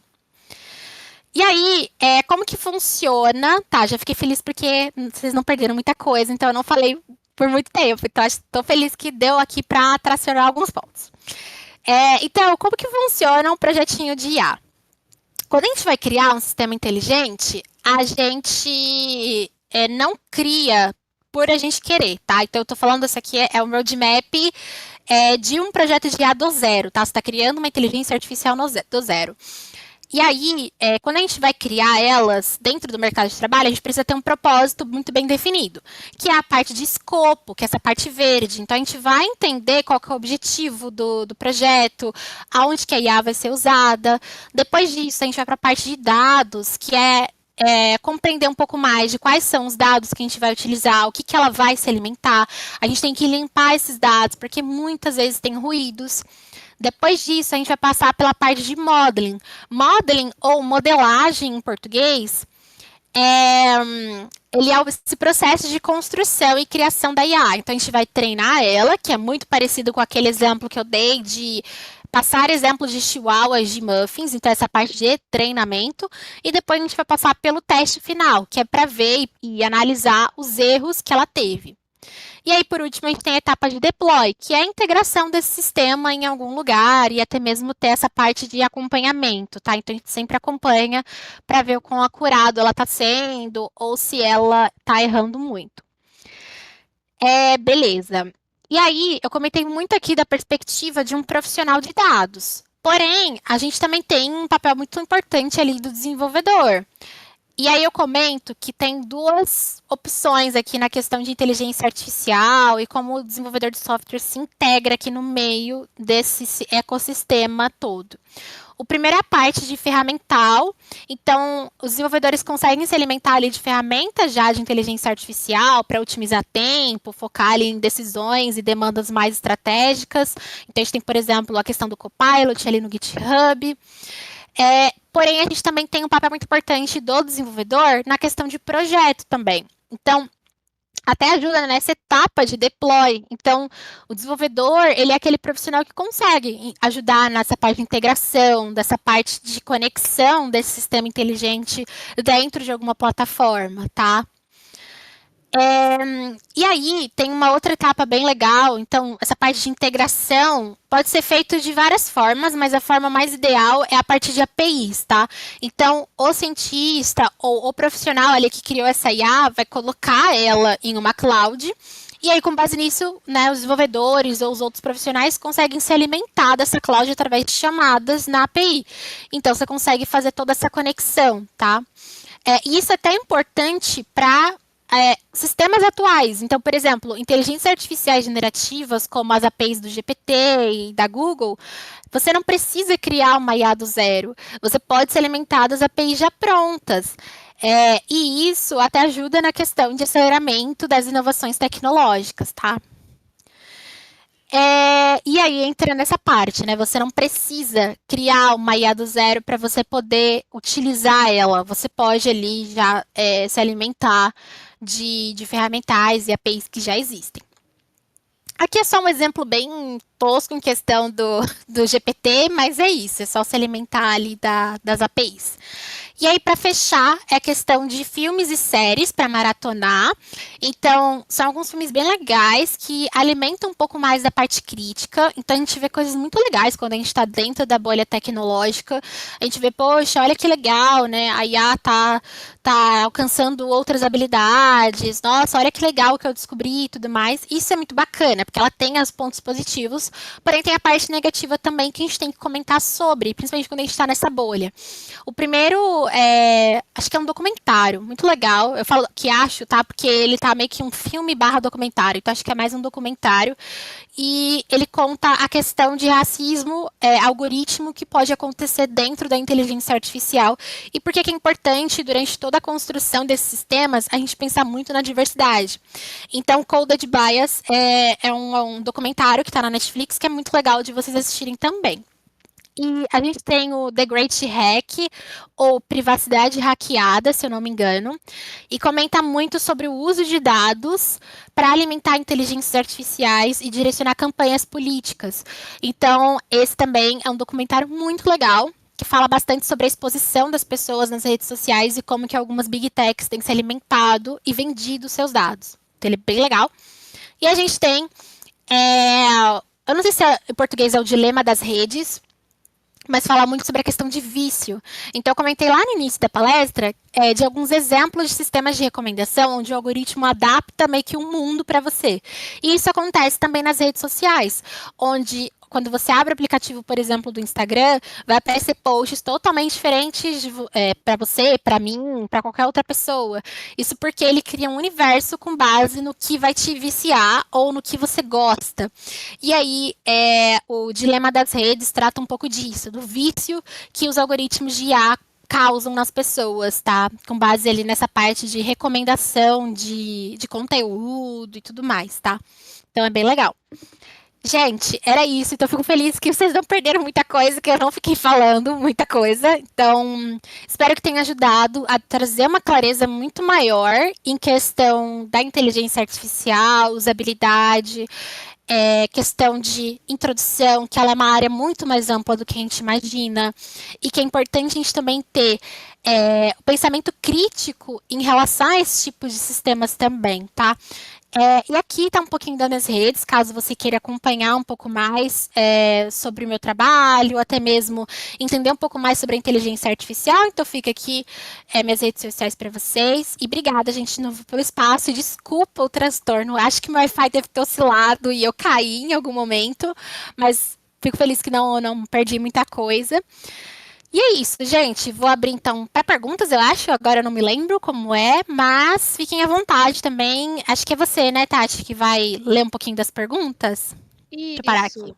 E aí, como que funciona? Tá, já fiquei feliz porque vocês não perderam muita coisa, então eu não falei por muito tempo. Então, estou feliz que deu aqui para tracionar alguns pontos. Então, como que funciona um projetinho de IA? Quando a gente vai criar um sistema inteligente, a gente não cria por a gente querer, tá? Então, eu estou falando, isso aqui é um roadmap de um projeto de IA do zero, tá? Você está criando uma inteligência artificial do zero. E aí, quando a gente vai criar elas dentro do mercado de trabalho, a gente precisa ter um propósito muito bem definido, que é a parte de escopo, que é essa parte verde. Então, a gente vai entender qual que é o objetivo do projeto, aonde que a IA vai ser usada. Depois disso, a gente vai para a parte de dados, que é compreender um pouco mais de quais são os dados que a gente vai utilizar, o que, que ela vai se alimentar. A gente tem que limpar esses dados, porque muitas vezes tem ruídos. Depois disso, a gente vai passar pela parte de modeling. Modeling, ou modelagem em português, ele é esse processo de construção e criação da IA. Então, a gente vai treinar ela, que é muito parecido com aquele exemplo que eu dei de passar exemplos de chihuahuas de muffins, então essa parte de treinamento, e depois a gente vai passar pelo teste final, que é para ver e analisar os erros que ela teve. E aí, por último, a gente tem a etapa de deploy, que é a integração desse sistema em algum lugar e até mesmo ter essa parte de acompanhamento, tá? Então, a gente sempre acompanha para ver o quão acurado ela está sendo ou se ela está errando muito. Beleza. E aí, eu comentei muito aqui da perspectiva de um profissional de dados. Porém, a gente também tem um papel muito importante ali do desenvolvedor. E aí eu comento que tem duas opções aqui na questão de inteligência artificial e como o desenvolvedor de software se integra aqui no meio desse ecossistema todo. O primeiro é a parte de ferramental. Então, os desenvolvedores conseguem se alimentar ali de ferramentas já de inteligência artificial para otimizar tempo, focar ali em decisões e demandas mais estratégicas. Então, a gente tem, por exemplo, a questão do Copilot ali no GitHub. Porém, a gente também tem um papel muito importante do desenvolvedor na questão de projeto também. Então, até ajuda nessa etapa de deploy. Então, o desenvolvedor, ele é aquele profissional que consegue ajudar nessa parte de integração, dessa parte de conexão desse sistema inteligente dentro de alguma plataforma, tá? E aí, tem uma outra etapa bem legal. Então, essa parte de integração pode ser feita de várias formas, mas a forma mais ideal é a partir de APIs, tá? Então, o cientista ou o profissional ali que criou essa IA vai colocar ela em uma cloud. E aí, com base nisso, né, os desenvolvedores ou os outros profissionais conseguem se alimentar dessa cloud através de chamadas na API. Então, você consegue fazer toda essa conexão, tá? E isso é até importante para sistemas atuais. Então, por exemplo, inteligências artificiais generativas, como as APIs do GPT e da Google, você não precisa criar uma IA do zero. Você pode se alimentar das APIs já prontas. E isso até ajuda na questão de aceleramento das inovações tecnológicas, tá? E aí entra nessa parte, né? Você não precisa criar uma IA do zero para você poder utilizar ela. Você pode ali já se alimentar de ferramentais e APIs que já existem. Aqui é só um exemplo bem tosco em questão do GPT, mas é isso, é só se alimentar ali das APIs. E aí, para fechar, é a questão de filmes e séries para maratonar. Então, são alguns filmes bem legais que alimentam um pouco mais da parte crítica. Então, a gente vê coisas muito legais quando a gente está dentro da bolha tecnológica. A gente vê, poxa, olha que legal, né? A IA tá alcançando outras habilidades. Nossa, olha que legal que eu descobri e tudo mais. Isso é muito bacana, porque ela tem os pontos positivos, porém tem a parte negativa também que a gente tem que comentar sobre, principalmente quando a gente está nessa bolha. O primeiro acho que é um documentário muito legal. Eu falo que acho, tá? Porque ele tá meio que um filme barra documentário. Então acho que é mais um documentário. E ele conta a questão de racismo algoritmo que pode acontecer dentro da inteligência artificial. E por que é importante, durante toda a construção desses sistemas, a gente pensar muito na diversidade. Então, Coded Bias é um documentário que está na Netflix que é muito legal de vocês assistirem também. E a gente tem o The Great Hack, ou Privacidade Hackeada, se eu não me engano, e comenta muito sobre o uso de dados para alimentar inteligências artificiais e direcionar campanhas políticas. Então, esse também é um documentário muito legal, que fala bastante sobre a exposição das pessoas nas redes sociais e como que algumas big techs têm se alimentado e vendido seus dados. Então, ele é bem legal. E a gente tem, eu não sei se em português é o dilema das redes, mas fala muito sobre a questão de vício. Então, eu comentei lá no início da palestra de alguns exemplos de sistemas de recomendação onde o algoritmo adapta meio que um mundo para você. E isso acontece também nas redes sociais, onde quando você abre o aplicativo, por exemplo, do Instagram, vai aparecer posts totalmente diferentes para você, para mim, para qualquer outra pessoa. Isso porque ele cria um universo com base no que vai te viciar ou no que você gosta. E aí, o dilema das redes trata um pouco disso, do vício que os algoritmos de IA causam nas pessoas, tá? Com base ali nessa parte de recomendação de conteúdo e tudo mais, tá? Então é bem legal. Gente, era isso. Então, eu fico feliz que vocês não perderam muita coisa, que eu não fiquei falando muita coisa. Então, espero que tenha ajudado a trazer uma clareza muito maior em questão da inteligência artificial, usabilidade, questão de introdução, que ela é uma área muito mais ampla do que a gente imagina, e que é importante a gente também ter o pensamento crítico em relação a esse tipo de sistemas também, tá? E aqui está um pouquinho das minhas redes, caso você queira acompanhar um pouco mais sobre o meu trabalho, até mesmo entender um pouco mais sobre a inteligência artificial. Então, fica aqui minhas redes sociais para vocês. E obrigada, gente, de novo pelo espaço. E desculpa o transtorno. Acho que meu Wi-Fi deve ter oscilado e eu caí em algum momento, mas fico feliz que não perdi muita coisa. E é isso, gente. Vou abrir então para perguntas, eu acho. Agora eu não me lembro como é, mas fiquem à vontade também. Acho que é você, né, Tati, que vai ler um pouquinho das perguntas. Deixa eu parar aqui. Isso.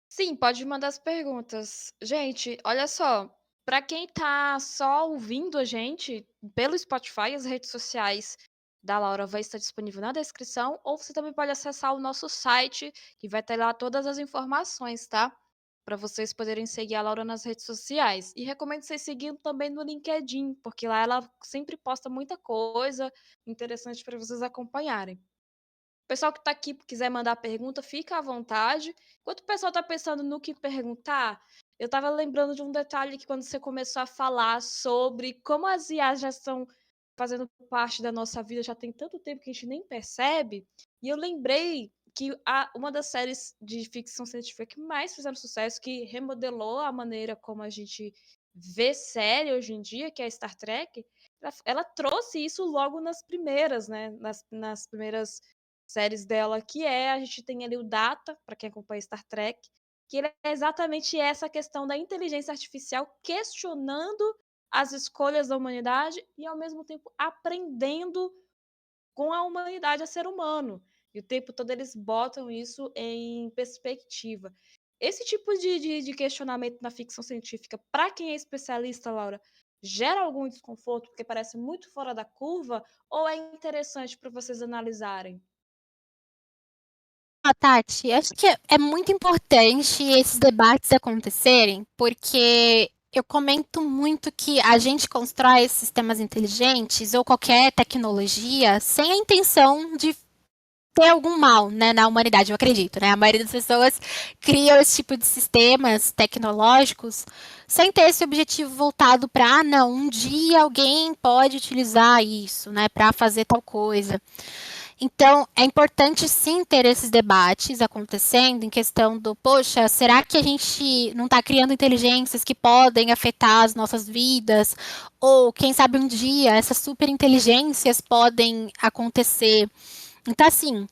Sim, pode mandar as perguntas. Gente, olha só, para quem tá só ouvindo a gente pelo Spotify, as redes sociais da Laura vai estar disponível na descrição, ou você também pode acessar o nosso site, que vai ter lá todas as informações, tá? Para vocês poderem seguir a Laura nas redes sociais. E recomendo vocês seguirem também no LinkedIn, porque lá ela sempre posta muita coisa interessante para vocês acompanharem. O pessoal que está aqui quiser mandar pergunta, fica à vontade. Enquanto o pessoal está pensando no que perguntar, eu estava lembrando de um detalhe que quando você começou a falar sobre como as IAs já estão fazendo parte da nossa vida, já tem tanto tempo que a gente nem percebe, e eu lembrei que uma das séries de ficção científica que mais fizeram sucesso, que remodelou a maneira como a gente vê série hoje em dia, que é Star Trek, ela trouxe isso logo nas primeiras, né? Nas primeiras séries dela, que a gente tem ali o Data, para quem acompanha Star Trek, que ele é exatamente essa questão da inteligência artificial questionando as escolhas da humanidade e, ao mesmo tempo, aprendendo com a humanidade a ser humano. E o tempo todo eles botam isso em perspectiva. Esse tipo de questionamento na ficção científica, para quem é especialista, Laura, gera algum desconforto porque parece muito fora da curva ou é interessante para vocês analisarem? Tati, acho que é muito importante esses debates acontecerem, porque eu comento muito que a gente constrói sistemas inteligentes ou qualquer tecnologia sem a intenção de ter algum mal, né, na humanidade, eu acredito, né? A maioria das pessoas criam esse tipo de sistemas tecnológicos sem ter esse objetivo voltado para, não, um dia alguém pode utilizar isso, né, para fazer tal coisa. Então, é importante sim ter esses debates acontecendo em questão do, poxa, será que a gente não está criando inteligências que podem afetar as nossas vidas? Ou, quem sabe um dia essas superinteligências podem acontecer? Então, assim,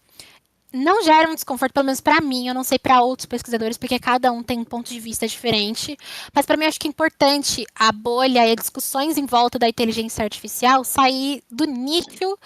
não gera um desconforto, pelo menos para mim, eu não sei para outros pesquisadores, porque cada um tem um ponto de vista diferente, mas para mim eu acho que é importante a bolha e as discussões em volta da inteligência artificial sair do nicho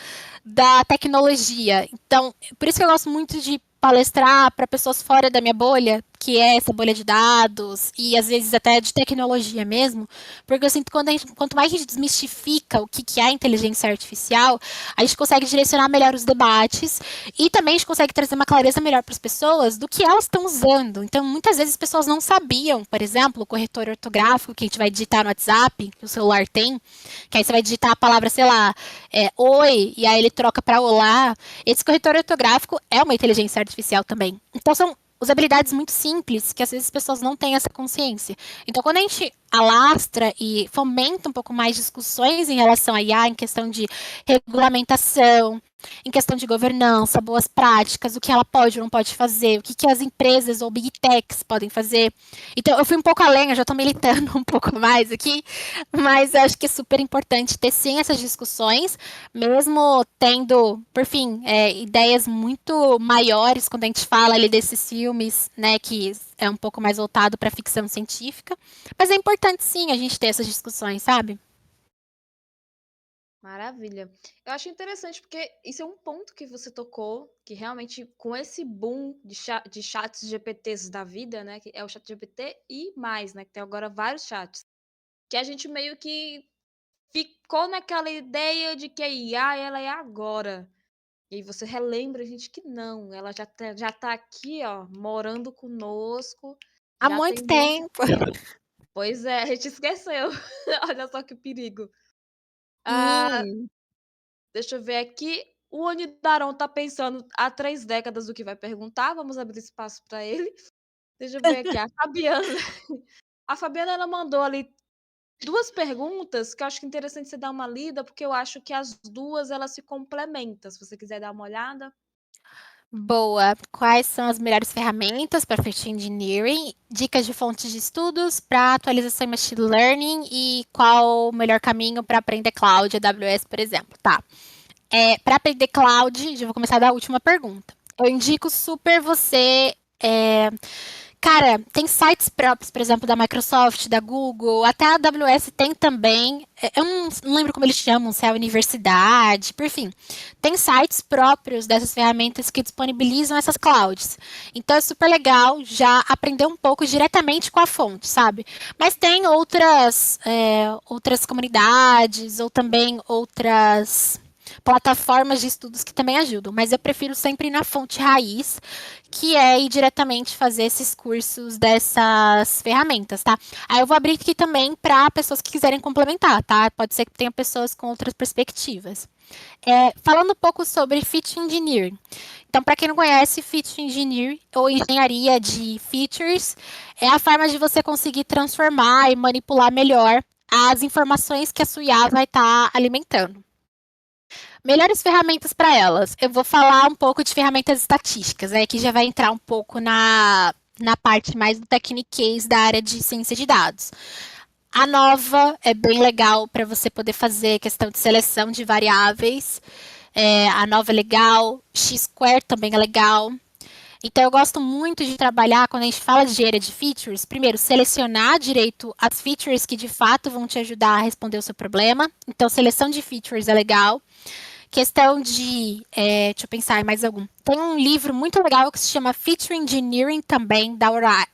da tecnologia. Então, por isso que eu gosto muito de palestrar para pessoas fora da minha bolha, que é essa bolha de dados e às vezes até de tecnologia mesmo, porque eu sinto que quanto mais a gente desmistifica o que é a inteligência artificial, a gente consegue direcionar melhor os debates e também a gente consegue trazer uma clareza melhor para as pessoas do que elas estão usando. Então, muitas vezes as pessoas não sabiam, por exemplo, o corretor ortográfico que a gente vai digitar no WhatsApp, que o celular tem, que aí você vai digitar a palavra, sei lá, oi, e aí ele troca para olá. Esse corretor ortográfico é uma inteligência artificial também. Então, são usabilidades muito simples que às vezes as pessoas não têm essa consciência. Então, quando a gente alastra e fomenta um pouco mais discussões em relação à IA, em questão de regulamentação, em questão de governança, boas práticas, o que ela pode ou não pode fazer, o que as empresas ou big techs podem fazer. Então, eu fui um pouco além, eu já estou militando um pouco mais aqui, mas eu acho que é super importante ter sim essas discussões, mesmo tendo, por fim, ideias muito maiores quando a gente fala ali desses filmes, né, que é um pouco mais voltado para ficção científica, mas é importante sim a gente ter essas discussões, sabe? Maravilha. Eu acho interessante porque isso é um ponto que você tocou, que realmente com esse boom de chats GPTs da vida, né, que é o chat GPT e mais, né, que tem agora vários chats, que a gente meio que ficou naquela ideia de que a IA, ela é agora. E aí você relembra, gente, que não, ela já tá aqui, ó, morando conosco, Há já tem muito muito tempo. tempo. Pois é, a gente esqueceu. Olha só que perigo. Ah, Sim. deixa eu ver aqui. O Onidaron tá pensando há 3 décadas o que vai perguntar, vamos abrir espaço para ele. Deixa eu ver aqui, a Fabiana a Fabiana ela mandou ali 2 perguntas que eu acho que é interessante você dar uma lida, porque eu acho que as 2 elas se complementam, se você quiser dar uma olhada. Boa. Quais são as melhores ferramentas para Feature Engineering? Dicas de fontes de estudos para atualização em Machine Learning e qual o melhor caminho para aprender Cloud, AWS, por exemplo. Tá. Para aprender Cloud, já vou começar da última pergunta. Eu indico super você. Cara, tem sites próprios, por exemplo, da Microsoft, da Google, até a AWS tem também. Eu não lembro como eles chamam, se é a universidade, por fim. Tem sites próprios dessas ferramentas que disponibilizam essas clouds. Então é super legal já aprender um pouco diretamente com a fonte, sabe? Mas tem outras comunidades ou também outras plataformas de estudos que também ajudam, mas eu prefiro sempre ir na fonte raiz, que é ir diretamente fazer esses cursos dessas ferramentas, tá? Aí eu vou abrir aqui também para pessoas que quiserem complementar, tá? Pode ser que tenha pessoas com outras perspectivas. Falando um pouco sobre Feature Engineering. Então, para quem não conhece, Feature Engineering ou engenharia de features é a forma de você conseguir transformar e manipular melhor as informações que a sua IA vai estar alimentando. Melhores ferramentas para elas. Eu vou falar um pouco de ferramentas estatísticas, né? Que já vai entrar um pouco na parte mais do techniquez da área de ciência de dados. A Nova é bem legal para você poder fazer questão de seleção de variáveis. A Nova é legal. X-Square também é legal. Então, eu gosto muito de trabalhar, quando a gente fala de engenharia de features, primeiro, selecionar direito as features que de fato vão te ajudar a responder o seu problema. Então, seleção de features é legal. Questão de. Deixa eu pensar em mais algum. Tem um livro muito legal que se chama Feature Engineering também, da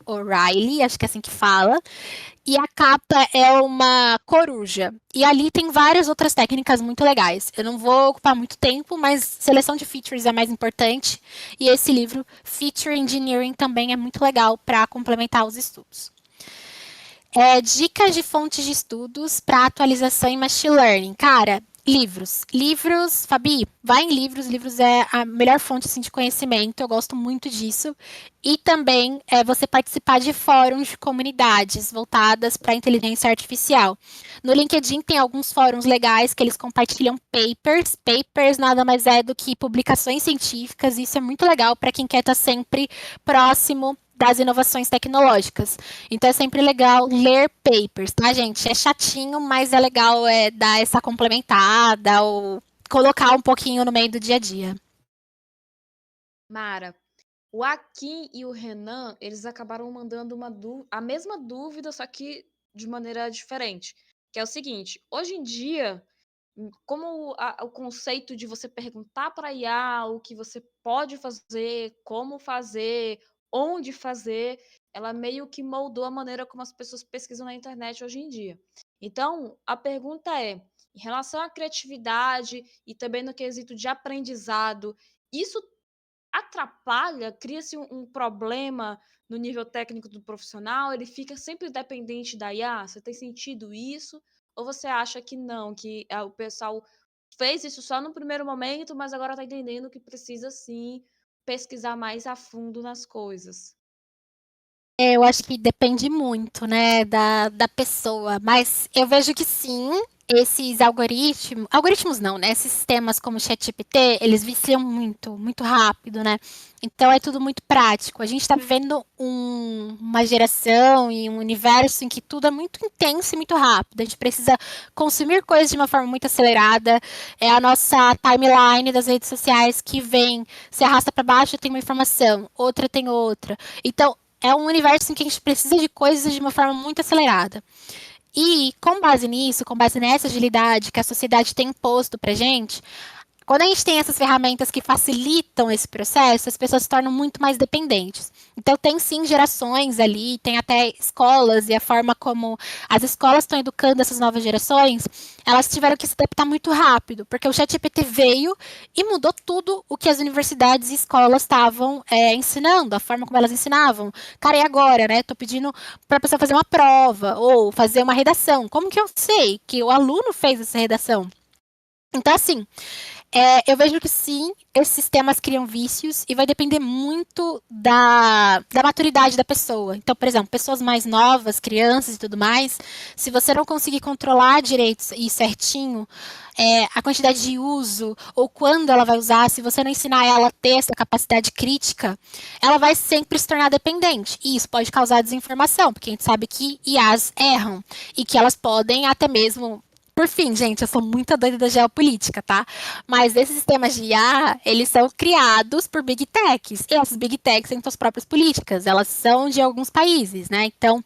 O'Reilly, acho que é assim que fala. E a capa é uma coruja. E ali tem várias outras técnicas muito legais. Eu não vou ocupar muito tempo, mas seleção de features é mais importante. E esse livro, Feature Engineering, também é muito legal para complementar os estudos. Dicas de fontes de estudos para atualização em Machine Learning. Cara, Livros. Livros, Fabi, vai em livros. Livros é a melhor fonte assim, de conhecimento. Eu gosto muito disso. E também você participar de fóruns de comunidades voltadas para a inteligência artificial. No LinkedIn tem alguns fóruns legais que eles compartilham papers. Papers nada mais é do que publicações científicas. Isso é muito legal para quem quer estar sempre próximo das inovações tecnológicas. Então é sempre legal ler papers, tá, gente? É chatinho, mas é legal dar essa complementada ou colocar um pouquinho no meio do dia a dia. Mara, o Akin e o Renan, eles acabaram mandando a mesma dúvida, só que de maneira diferente. Que é o seguinte: hoje em dia, como o conceito de você perguntar para a IA o que você pode fazer, como fazer, onde fazer, ela meio que moldou a maneira como as pessoas pesquisam na internet hoje em dia. Então, a pergunta é, em relação à criatividade e também no quesito de aprendizado, isso atrapalha, cria-se um problema no nível técnico do profissional, ele fica sempre dependente da IA? Você tem sentido isso? Ou você acha que não, que o pessoal fez isso só no primeiro momento, mas agora está entendendo que precisa sim pesquisar mais a fundo nas coisas? Eu acho que depende muito, né, da pessoa, mas eu vejo que sim, esses algoritmos não, né, esses sistemas como o ChatGPT, eles viciam muito, muito rápido, né, então é tudo muito prático. A gente está vivendo uma geração e um universo em que tudo é muito intenso e muito rápido, a gente precisa consumir coisas de uma forma muito acelerada, é a nossa timeline das redes sociais que vem, se arrasta para baixo, tem uma informação, outra tem outra, então é um universo em que a gente precisa de coisas de uma forma muito acelerada. E com base nisso, com base nessa agilidade que a sociedade tem imposto pra gente, quando a gente tem essas ferramentas que facilitam esse processo, as pessoas se tornam muito mais dependentes. Então, tem sim gerações ali, tem até escolas, e a forma como as escolas estão educando essas novas gerações, elas tiveram que se adaptar muito rápido, porque o ChatGPT veio e mudou tudo o que as universidades e escolas estavam ensinando, a forma como elas ensinavam. Cara, e agora, né? Tô pedindo para a pessoa fazer uma prova ou fazer uma redação. Como que eu sei que o aluno fez essa redação? Então, assim, eu vejo que sim, esses sistemas criam vícios e vai depender muito da maturidade da pessoa. Então, por exemplo, pessoas mais novas, crianças e tudo mais, se você não conseguir controlar direito e certinho a quantidade de uso ou quando ela vai usar, se você não ensinar ela a ter essa capacidade crítica, ela vai sempre se tornar dependente. E isso pode causar desinformação, porque a gente sabe que IAs erram e que elas podem até mesmo por fim, gente, eu sou muito doida da geopolítica, tá? Mas esses sistemas de IA, eles são criados por Big Techs. E essas Big Techs têm suas próprias políticas. Elas são de alguns países, né? Então,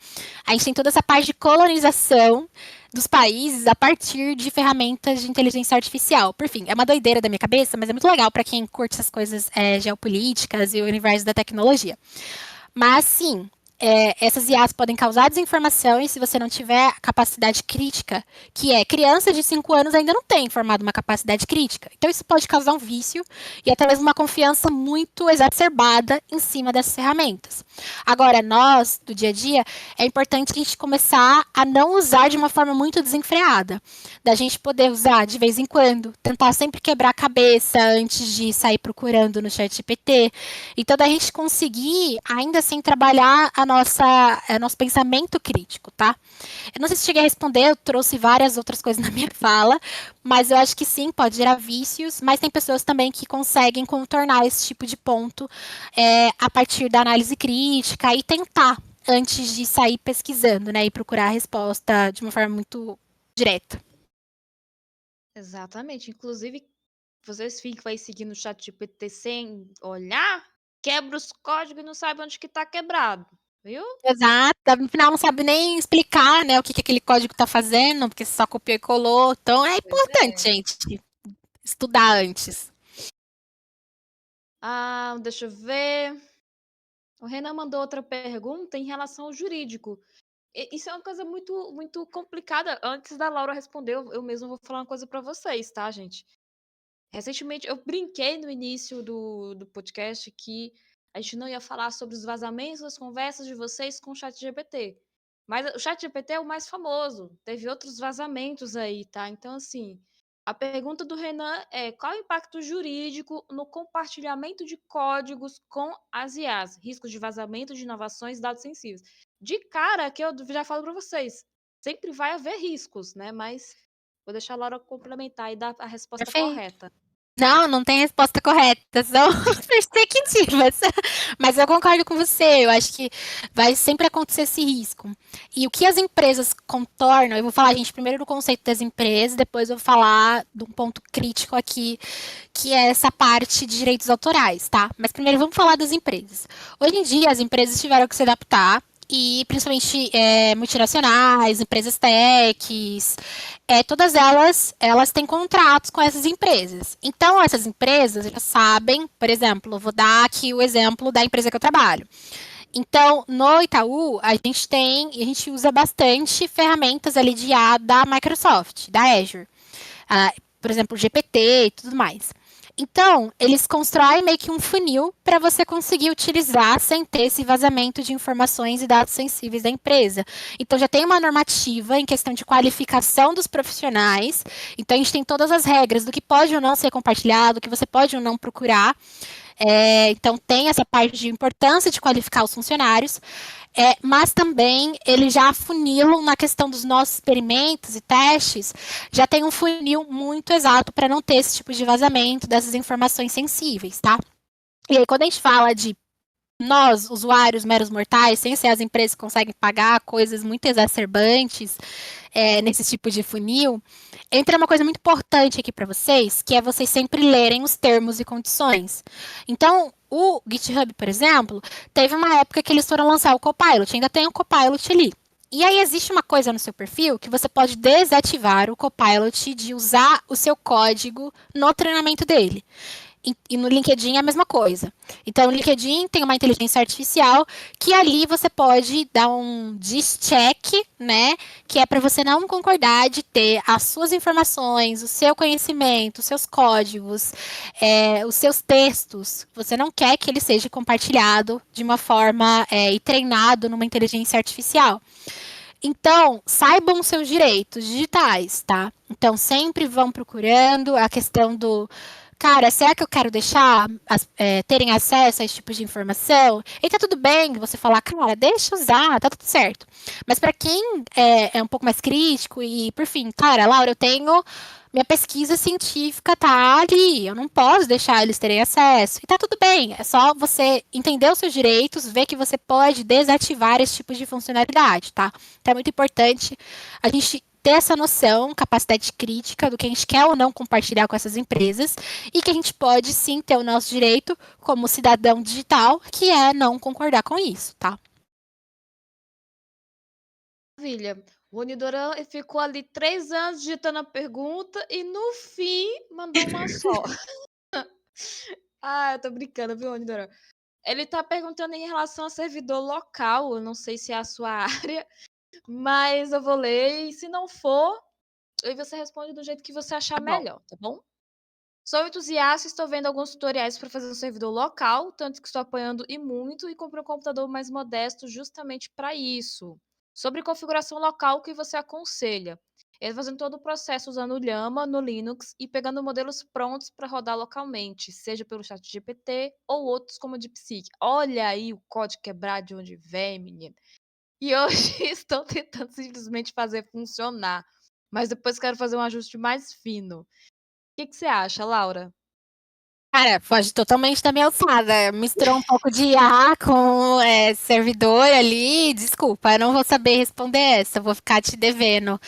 a gente tem toda essa parte de colonização dos países a partir de ferramentas de inteligência artificial. Por fim, é uma doideira da minha cabeça, mas é muito legal para quem curte essas coisas geopolíticas e o universo da tecnologia. Mas, sim, essas IAs podem causar desinformação e se você não tiver capacidade crítica, que é criança de 5 anos ainda não tem formado uma capacidade crítica. Então isso pode causar um vício e até mesmo uma confiança muito exacerbada em cima dessas ferramentas. Agora, nós, do dia a dia, é importante a gente começar a não usar de uma forma muito desenfreada. Da gente poder usar de vez em quando, tentar sempre quebrar a cabeça antes de sair procurando no chat GPT. Então, da gente conseguir, ainda assim, trabalhar nosso pensamento crítico, tá? Eu não sei se cheguei a responder, eu trouxe várias outras coisas na minha fala, mas eu acho que sim, pode gerar vícios, mas tem pessoas também que conseguem contornar esse tipo de ponto a partir da análise crítica e tentar antes de sair pesquisando, né? E procurar a resposta de uma forma muito direta. Exatamente. Inclusive, vocês ficam aí seguindo o chat GPT sem olhar, quebra os códigos e não sabe onde que tá quebrado, viu? Exato, no final não sabe nem explicar, né, o que aquele código está fazendo, porque só copiou e colou. Então é Pois importante, é. gente, estudar antes. Ah, deixa eu ver. O Renan mandou outra pergunta em relação ao jurídico. Isso é uma coisa muito, muito complicada. Antes da Laura responder, eu mesmo vou falar uma coisa para vocês, tá, gente? Recentemente, eu brinquei no início do podcast que a gente não ia falar sobre os vazamentos das conversas de vocês com o ChatGPT. Mas o ChatGPT é o mais famoso. Teve outros vazamentos aí, tá? Então, assim, A pergunta do Renan é: qual o impacto jurídico no compartilhamento de códigos com as IAs? Riscos de vazamento de inovações e dados sensíveis. De cara, que eu já falo para vocês, sempre vai haver riscos, né? Mas vou deixar a Laura complementar e dar a resposta Perfeito. correta. Não, não tem resposta correta, são perspectivas. Mas eu concordo com você, eu acho que vai sempre acontecer esse risco. E o que as empresas contornam, eu vou falar, gente, primeiro do conceito das empresas, depois eu vou falar de um ponto crítico aqui, que é essa parte de direitos autorais, tá? Mas primeiro vamos falar das empresas. Hoje em dia, as empresas tiveram que se adaptar e principalmente multinacionais, empresas techs, todas elas têm contratos com essas empresas. Então, essas empresas já sabem, por exemplo, vou dar aqui o exemplo da empresa que eu trabalho. Então, no Itaú, a gente usa bastante ferramentas ali de IA da Microsoft, da Azure. Por exemplo, GPT e tudo mais. Então, eles constroem meio que um funil para você conseguir utilizar sem ter esse vazamento de informações e dados sensíveis da empresa. Então, já tem uma normativa em questão de qualificação dos profissionais. Então, a gente tem todas as regras do que pode ou não ser compartilhado, do que você pode ou não procurar. Então, tem essa parte de importância de qualificar os funcionários, mas também eles já afunilam na questão dos nossos experimentos e testes, já tem um funil muito exato para não ter esse tipo de vazamento dessas informações sensíveis, tá? E aí, quando a gente fala de nós, usuários meros mortais, sem ser as empresas que conseguem pagar coisas muito exacerbantes nesse tipo de funil, entra uma coisa muito importante aqui para vocês, que é vocês sempre lerem os termos e condições. Então, o GitHub, por exemplo, teve uma época que eles foram lançar o Copilot, ainda tem o Copilot ali. E aí existe uma coisa no seu perfil que você pode desativar o Copilot de usar o seu código no treinamento dele. E no LinkedIn é a mesma coisa. Então, no LinkedIn tem uma inteligência artificial que ali você pode dar um discheck, né? Que é para você não concordar de ter as suas informações, o seu conhecimento, os seus códigos, os seus textos. Você não quer que ele seja compartilhado de uma forma e treinado numa inteligência artificial. Então, saibam os seus direitos digitais, tá? Então, sempre vão procurando a questão do cara, será que eu quero deixar terem acesso a esse tipo de informação? E tá tudo bem você falar, cara, deixa usar, tá tudo certo. Mas para quem é um pouco mais crítico e, por fim, cara, Laura, eu tenho minha pesquisa científica tá ali, eu não posso deixar eles terem acesso. E tá tudo bem, é só você entender os seus direitos, ver que você pode desativar esse tipo de funcionalidade, tá? Então é muito importante a gente ter essa noção, capacidade crítica do que a gente quer ou não compartilhar com essas empresas e que a gente pode sim ter o nosso direito como cidadão digital, que é não concordar com isso, tá? Maravilha. O Unidoran ficou ali 3 anos digitando a pergunta e no fim mandou uma só. Ah, eu tô brincando, viu, Unidoran? Ele tá perguntando em relação a servidor local, eu não sei se é a sua área, mas eu vou ler e se não for, aí você responde do jeito que você achar Tá bom. melhor, tá bom? Sou entusiasta, estou vendo alguns tutoriais para fazer um servidor local, tanto que estou apoiando e muito, e comprei um computador mais modesto justamente para isso. Sobre configuração local, o que você aconselha? Ele fazendo todo o processo usando o Llama no Linux e pegando modelos prontos para rodar localmente, seja pelo chat GPT ou outros como o DeepSeek. Olha aí o código quebrado de onde vem, menino. E hoje estou tentando simplesmente fazer funcionar, mas depois quero fazer um ajuste mais fino. O que você acha, Laura? Cara, foge totalmente da minha alçada. Misturou um pouco de IA com servidor ali. Desculpa, eu não vou saber responder essa. Eu vou ficar te devendo.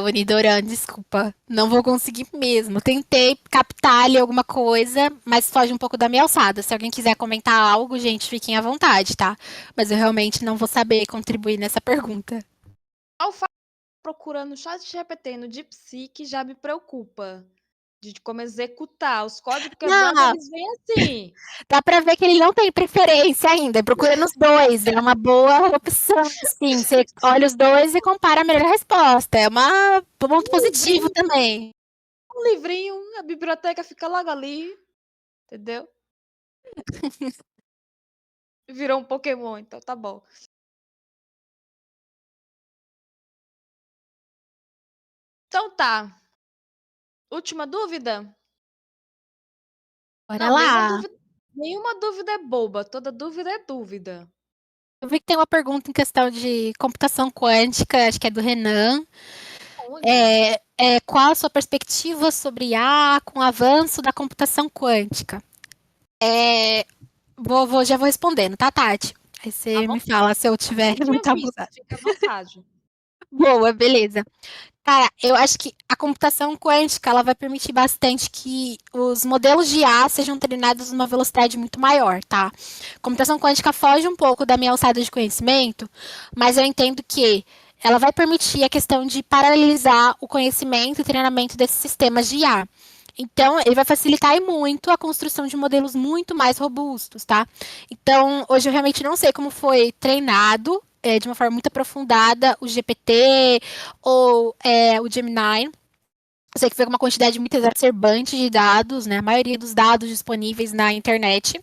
Unidoran, desculpa. Não vou conseguir mesmo. Tentei captar ali alguma coisa, mas foge um pouco da minha alçada. Se alguém quiser comentar algo, gente, fiquem à vontade, tá? Mas eu realmente não vou saber contribuir nessa pergunta. Ao fato de procurando no chat GPT e no DeepSeek já me preocupa. De como executar. Os códigos quebrados, Não, eles vêm assim. dá pra ver que ele não tem preferência ainda. Procura nos dois. É uma boa opção, sim. Você olha os dois e compara a melhor resposta. É um ponto Um positivo livrinho, também. um livrinho, a biblioteca fica logo ali, entendeu? Virou um Pokémon, então tá bom. Então tá. Última dúvida? Bora Não, lá. nenhuma dúvida é boba, toda dúvida é dúvida. Eu vi que tem uma pergunta em questão de computação quântica, acho que é do Renan. Onde? Qual a sua perspectiva sobre IA com o avanço da computação quântica? Já vou respondendo, tá, Tati? Aí À você me vontade. fala se eu tiver Eu tinha muita visto, abusada. fica à vontade. Boa, beleza. Cara, eu acho que a computação quântica ela vai permitir bastante que os modelos de IA sejam treinados numa velocidade muito maior, tá? A computação quântica foge um pouco da minha alçada de conhecimento, mas eu entendo que ela vai permitir a questão de paralelizar o conhecimento e treinamento desses sistemas de IA. Então, ele vai facilitar e muito a construção de modelos muito mais robustos, tá? Então, hoje eu realmente não sei como foi treinado de uma forma muito aprofundada o GPT ou o Gemini. Eu sei que foi uma quantidade muito exacerbante de dados, né? A maioria dos dados disponíveis na internet.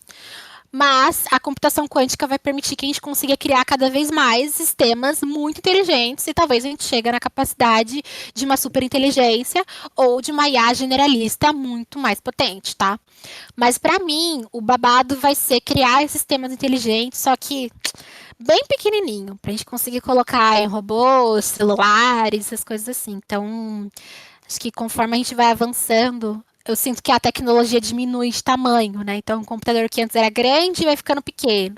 Mas a computação quântica vai permitir que a gente consiga criar cada vez mais sistemas muito inteligentes e talvez a gente chegue na capacidade de uma superinteligência ou de uma IA generalista muito mais potente, tá? Mas para mim, o babado vai ser criar esses sistemas inteligentes, só que bem pequenininho, para a gente conseguir colocar em robôs, celulares, essas coisas assim. Então, acho que conforme a gente vai avançando, eu sinto que a tecnologia diminui de tamanho, né? Então, um computador que antes era grande vai ficando pequeno.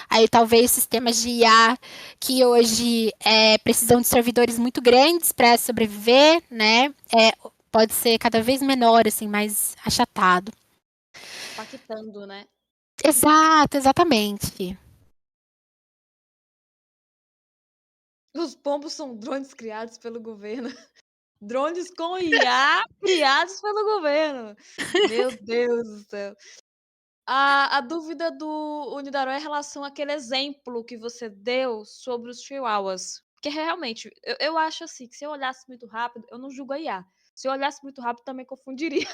Aí, talvez sistemas de IA que hoje precisam de servidores muito grandes para sobreviver, né? Pode ser cada vez menor, assim, mais achatado. Impactando, né? Exato, exatamente. Os pombos são drones criados pelo governo. Drones com IA criados pelo governo. Meu Deus do céu. A dúvida do Unidaró é em relação àquele exemplo que você deu sobre os chihuahuas. Porque realmente, eu acho assim, que se eu olhasse muito rápido, eu não julgo a IA. Se eu olhasse muito rápido, também confundiria.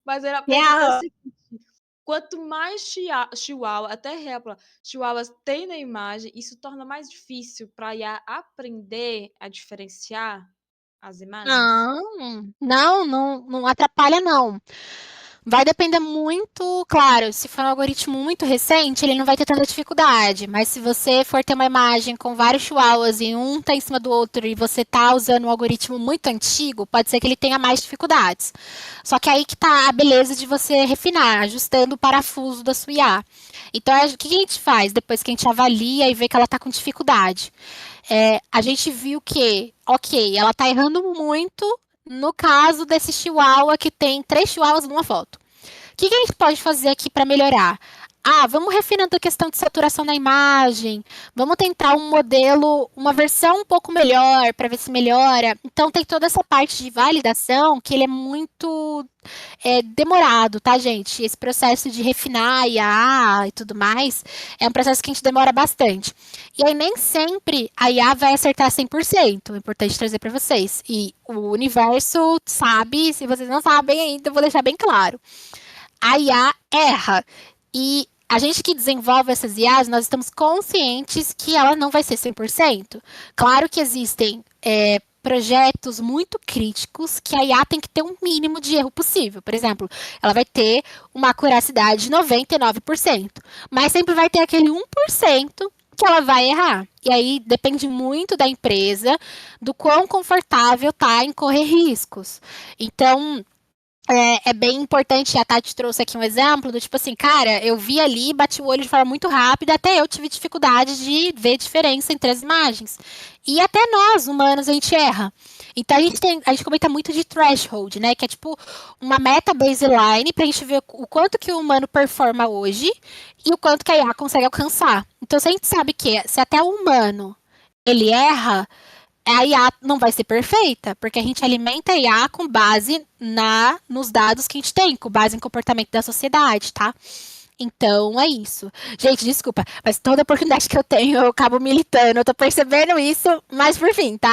Mas a pergunta é a Real. seguinte: quanto mais chihuahua, até répula, chihuahuas tem na imagem, isso torna mais difícil para a IA aprender a diferenciar as imagens? Não atrapalha, não. Vai depender muito, claro, se for um algoritmo muito recente, ele não vai ter tanta dificuldade. Mas se você for ter uma imagem com vários chihuahuas e um tá em cima do outro e você tá usando um algoritmo muito antigo, pode ser que ele tenha mais dificuldades. Só que aí que tá a beleza de você refinar, ajustando o parafuso da sua IA. Então, o que a gente faz depois que a gente avalia e vê que ela tá com dificuldade? A gente viu que, ok, ela tá errando muito no caso desse chihuahua que tem 3 chihuahuas numa foto. O que a gente pode fazer aqui para melhorar? Vamos refinando a questão de saturação na imagem, vamos tentar um modelo, uma versão um pouco melhor para ver se melhora. Então tem toda essa parte de validação que ele é muito demorado, tá, gente? Esse processo de refinar a IA e tudo mais é um processo que a gente demora bastante. E aí nem sempre a IA vai acertar 100%. É importante trazer para vocês. E o universo sabe, se vocês não sabem ainda, eu vou deixar bem claro. A IA erra. E a gente que desenvolve essas IAs, nós estamos conscientes que ela não vai ser 100%. Claro que existem projetos muito críticos que a IA tem que ter um mínimo de erro possível. Por exemplo, ela vai ter uma acuracidade de 99%, mas sempre vai ter aquele 1% que ela vai errar. E aí depende muito da empresa, do quão confortável tá em correr riscos. Então, é bem importante, a Tati trouxe aqui um exemplo do tipo assim, cara, eu vi ali, bati o olho de forma muito rápida, até eu tive dificuldade de ver diferença entre as imagens. E até nós, humanos, a gente erra. Então a gente comenta muito de threshold, né? Que é tipo uma meta baseline pra gente ver o quanto que o humano performa hoje e o quanto que a IA consegue alcançar. Então se a gente sabe que se até o humano ele erra, a IA não vai ser perfeita, porque a gente alimenta a IA com base nos dados que a gente tem, com base em comportamento da sociedade, tá? Então é isso. Gente, desculpa, mas toda oportunidade que eu tenho eu acabo militando, eu tô percebendo isso, mas por fim, tá?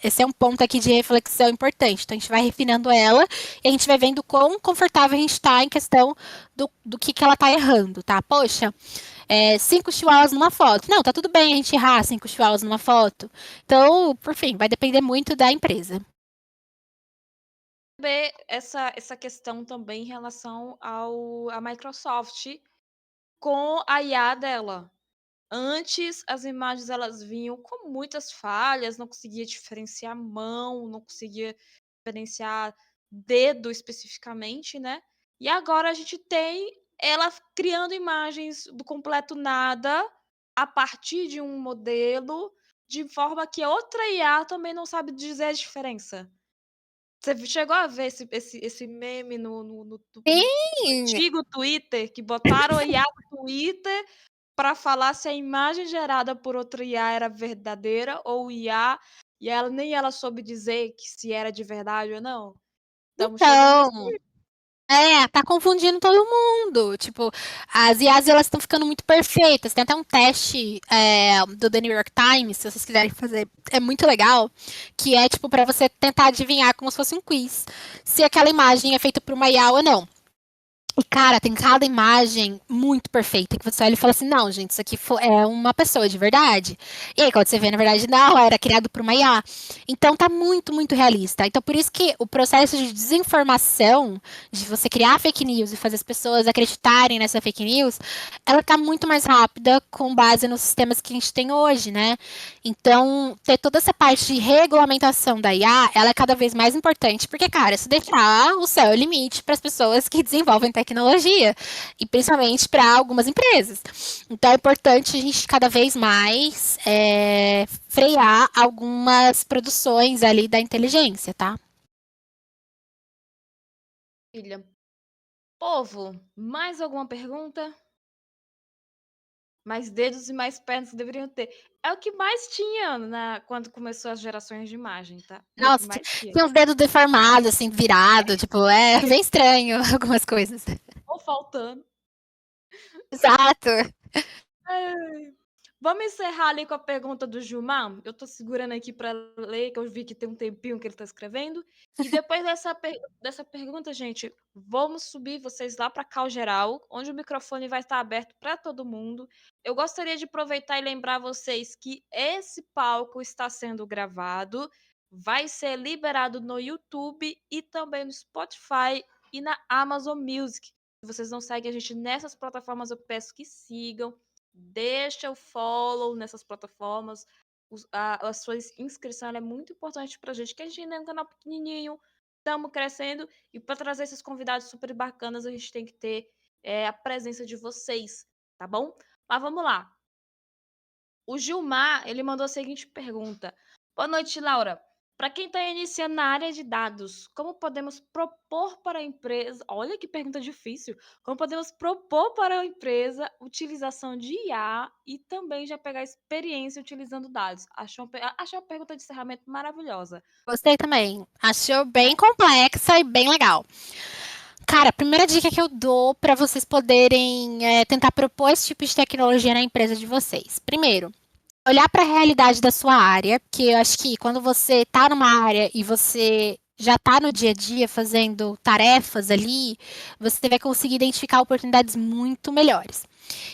Esse é um ponto aqui de reflexão importante. Então a gente vai refinando ela e a gente vai vendo quão confortável a gente tá em questão do que ela tá errando, tá? Poxa, 5 chihuahuas numa foto. Não, tá tudo bem a gente errar 5 chihuahuas numa foto. Então, por fim, vai depender muito da empresa. ver essa questão também em relação à Microsoft com a IA dela. Antes, as imagens elas vinham com muitas falhas, não conseguia diferenciar mão, não conseguia diferenciar dedo especificamente, né. E agora a gente tem ela criando imagens do completo nada, a partir de um modelo, de forma que outra IA também não sabe dizer a diferença. Você chegou a ver esse meme no Sim! antigo Twitter, que botaram a IA no Twitter para falar se a imagem gerada por outra IA era verdadeira ou IA, e ela nem ela soube dizer que se era de verdade ou não. Estamos chegando nesse Então, tá confundindo todo mundo. Tipo, as IAs elas estão ficando muito perfeitas. Tem até um teste do The New York Times, se vocês quiserem fazer, é muito legal, que é tipo para você tentar adivinhar como se fosse um quiz, se aquela imagem é feita por uma IA ou não. E, cara, tem cada imagem muito perfeita que você olha e fala assim: não, gente, isso aqui é uma pessoa de verdade. E aí, quando você vê, na verdade, não, era criado por uma IA. Então, tá muito, muito realista. Então, por isso que o processo de desinformação, de você criar fake news e fazer as pessoas acreditarem nessa fake news, ela tá muito mais rápida com base nos sistemas que a gente tem hoje, né? Então, ter toda essa parte de regulamentação da IA, ela é cada vez mais importante, porque, cara, se deixar, o céu é o limite para as pessoas que desenvolvem tecnologia, e principalmente para algumas empresas. Então, é importante a gente cada vez mais frear algumas produções ali da inteligência, tá? filha. Povo, mais alguma pergunta? Mais dedos e mais pernas que deveriam ter. É o que mais tinha quando começou as gerações de imagem, tá? É o que Nossa, mais tinha. tinha uns dedos deformados, assim, virado, tipo, é bem estranho algumas coisas. Ou faltando. Exato. Ai. Vamos encerrar ali com a pergunta do Gilmar? Eu tô segurando aqui para ler, que eu vi que tem um tempinho que ele tá escrevendo. E depois dessa pergunta, gente, vamos subir vocês lá para Cal Geral, onde o microfone vai estar aberto para todo mundo. Eu gostaria de aproveitar e lembrar vocês que esse palco está sendo gravado, vai ser liberado no YouTube e também no Spotify e na Amazon Music. Se vocês não seguem a gente nessas plataformas, eu peço que sigam. Deixa o follow nessas plataformas. A sua inscrição é muito importante pra gente, que a gente ainda é um canal pequenininho, estamos crescendo, e para trazer esses convidados super bacanas, a gente tem que ter a presença de vocês, tá bom? Mas vamos lá. O Gilmar, ele mandou a seguinte pergunta. Boa noite, Laura. Para quem está iniciando na área de dados, como podemos propor para a empresa... Olha que pergunta difícil. Como podemos propor para a empresa utilização de IA e também já pegar experiência utilizando dados? Achei uma pergunta de encerramento maravilhosa. Gostei também. Achou bem complexa e bem legal. Cara, a primeira dica que eu dou para vocês poderem tentar propor esse tipo de tecnologia na empresa de vocês. Primeiro, olhar para a realidade da sua área, que eu acho que quando você está numa área e você já está no dia a dia fazendo tarefas ali, você vai conseguir identificar oportunidades muito melhores.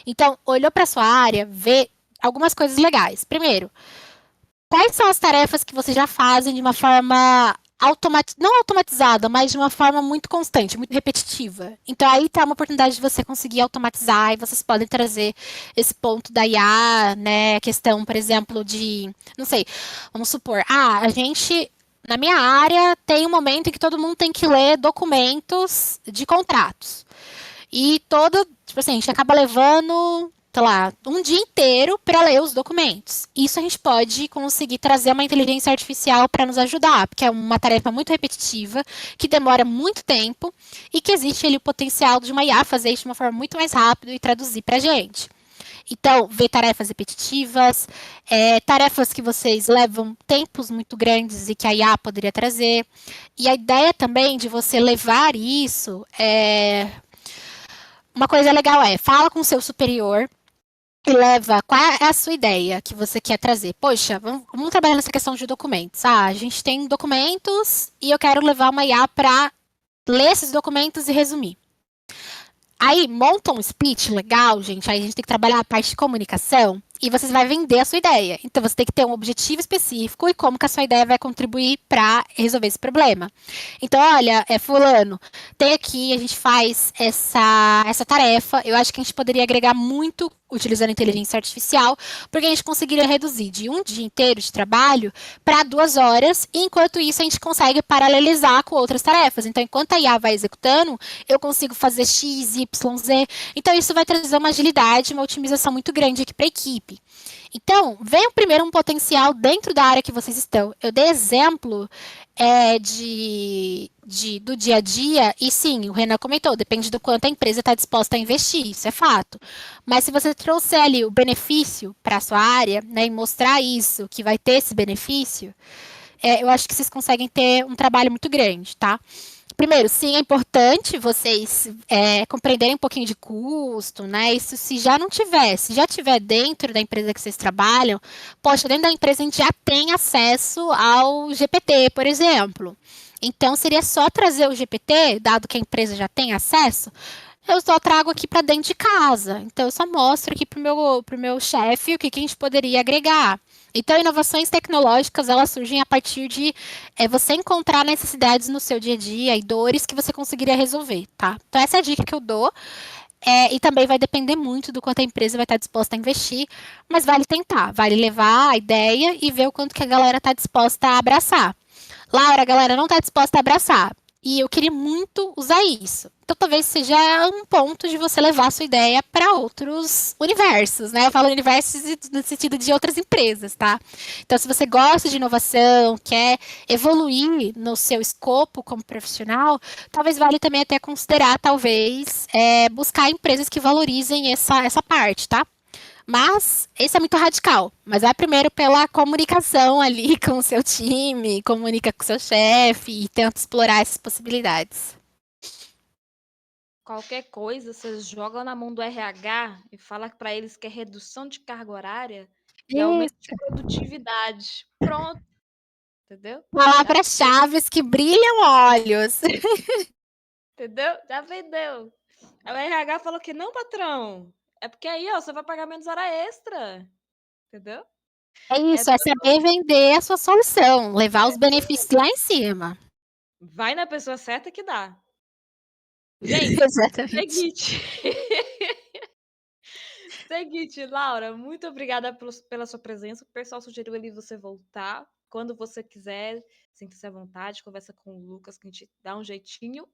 Então, olhou para sua área, vê algumas coisas legais. Primeiro, quais são as tarefas que vocês já fazem de uma forma não automatizada, mas de uma forma muito constante, muito repetitiva. Então aí tá uma oportunidade de você conseguir automatizar e vocês podem trazer esse ponto da IA, né? A questão, por exemplo, de, não sei, vamos supor, a gente na minha área tem um momento em que todo mundo tem que ler documentos de contratos. E tipo assim, a gente acaba levando, sei lá, um dia inteiro para ler os documentos. Isso a gente pode conseguir trazer uma inteligência artificial para nos ajudar, porque é uma tarefa muito repetitiva, que demora muito tempo e que existe ali o potencial de uma IA fazer isso de uma forma muito mais rápida e traduzir para a gente. Então, ver tarefas repetitivas, tarefas que vocês levam tempos muito grandes e que a IA poderia trazer. E a ideia também de você levar isso uma coisa legal fala com o seu superior e leva qual é a sua ideia que você quer trazer. Poxa, vamos trabalhar nessa questão de documentos. A gente tem documentos e eu quero levar uma IA para ler esses documentos e resumir. Aí monta um speech legal, gente. Aí a gente tem que trabalhar a parte de comunicação e você vai vender a sua ideia. Então você tem que ter um objetivo específico e como que a sua ideia vai contribuir para resolver esse problema. Então, olha, fulano, tem aqui, a gente faz essa tarefa. Eu acho que a gente poderia agregar muito utilizando inteligência artificial, porque a gente conseguiria reduzir de um dia inteiro de trabalho para 2 horas, e enquanto isso a gente consegue paralelizar com outras tarefas. Então, enquanto a IA vai executando, eu consigo fazer X, Y, Z. Então, isso vai trazer uma agilidade, uma otimização muito grande aqui para a equipe. Então, veja primeiro um potencial dentro da área que vocês estão. Eu dei exemplo do dia a dia, e sim, o Renan comentou, depende do quanto a empresa está disposta a investir, isso é fato. Mas se você trouxer ali o benefício para a sua área, né, e mostrar isso, que vai ter esse benefício, eu acho que vocês conseguem ter um trabalho muito grande, tá? Primeiro, sim, é importante vocês compreenderem um pouquinho de custo, né? Isso se já não tiver, se já tiver dentro da empresa que vocês trabalham, poxa, dentro da empresa a gente já tem acesso ao GPT, por exemplo. Então, seria só trazer o GPT, dado que a empresa já tem acesso, eu só trago aqui para dentro de casa. Então, eu só mostro aqui para o meu chefe o que a gente poderia agregar. Então, inovações tecnológicas, elas surgem a partir de você encontrar necessidades no seu dia a dia e dores que você conseguiria resolver, tá? Então, essa é a dica que eu dou. E também vai depender muito do quanto a empresa vai estar disposta a investir, mas vale tentar, vale levar a ideia e ver o quanto que a galera está disposta a abraçar. Laura, a galera não está disposta a abraçar. E eu queria muito usar isso. Então, talvez seja um ponto de você levar a sua ideia para outros universos, né? Eu falo universos no sentido de outras empresas, tá? Então, se você gosta de inovação, quer evoluir no seu escopo como profissional, talvez vale também até considerar, talvez, buscar empresas que valorizem essa parte, tá? Mas esse é muito radical. Mas vai primeiro pela comunicação ali com o seu time, comunica com o seu chefe e tenta explorar essas possibilidades. Qualquer coisa, vocês jogam na mão do RH e fala para eles que é redução de carga horária e aumento de produtividade. Pronto, entendeu? Já, Palavras-chave que brilham olhos. entendeu? Já vendeu. Aí o RH falou que não, patrão. É porque aí, ó, você vai pagar menos hora extra. Entendeu? É É isso, é saber vender a sua solução, levar os benefícios lá em cima. vai na pessoa certa que dá. Gente, Exatamente. seguinte. Seguinte, Laura, muito obrigada pela sua presença. O pessoal sugeriu ali você voltar. Quando você quiser, sinta-se à vontade, conversa com o Lucas, que a gente dá um jeitinho.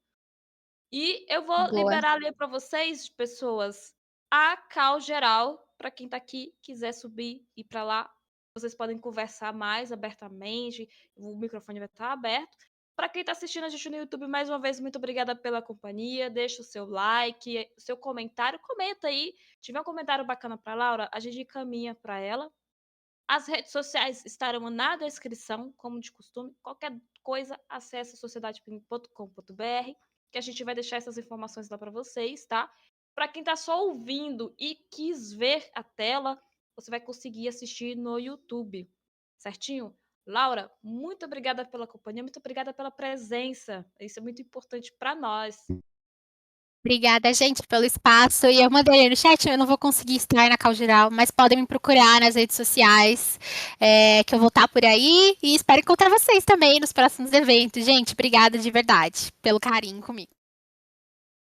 E eu vou Boa. liberar ali para vocês, pessoas, a call geral, para quem está aqui, quiser subir e ir para lá. Vocês podem conversar mais abertamente, o microfone vai estar aberto. Para quem está assistindo a gente no YouTube, mais uma vez, muito obrigada pela companhia. Deixa o seu like, o seu comentário. Comenta aí. Se tiver um comentário bacana para Laura, a gente encaminha para ela. As redes sociais estarão na descrição, como de costume. Qualquer coisa, acesse sociedadeping.com.br, que a gente vai deixar essas informações lá para vocês, tá? Para quem está só ouvindo e quis ver a tela, você vai conseguir assistir no YouTube, certinho? Laura, muito obrigada pela companhia, muito obrigada pela presença. Isso é muito importante para nós. Obrigada, gente, pelo espaço. E eu mandei no chat, eu não vou conseguir estar na Cal Geral, mas podem me procurar nas redes sociais, que eu vou estar por aí. E espero encontrar vocês também nos próximos eventos. Gente, obrigada de verdade pelo carinho comigo.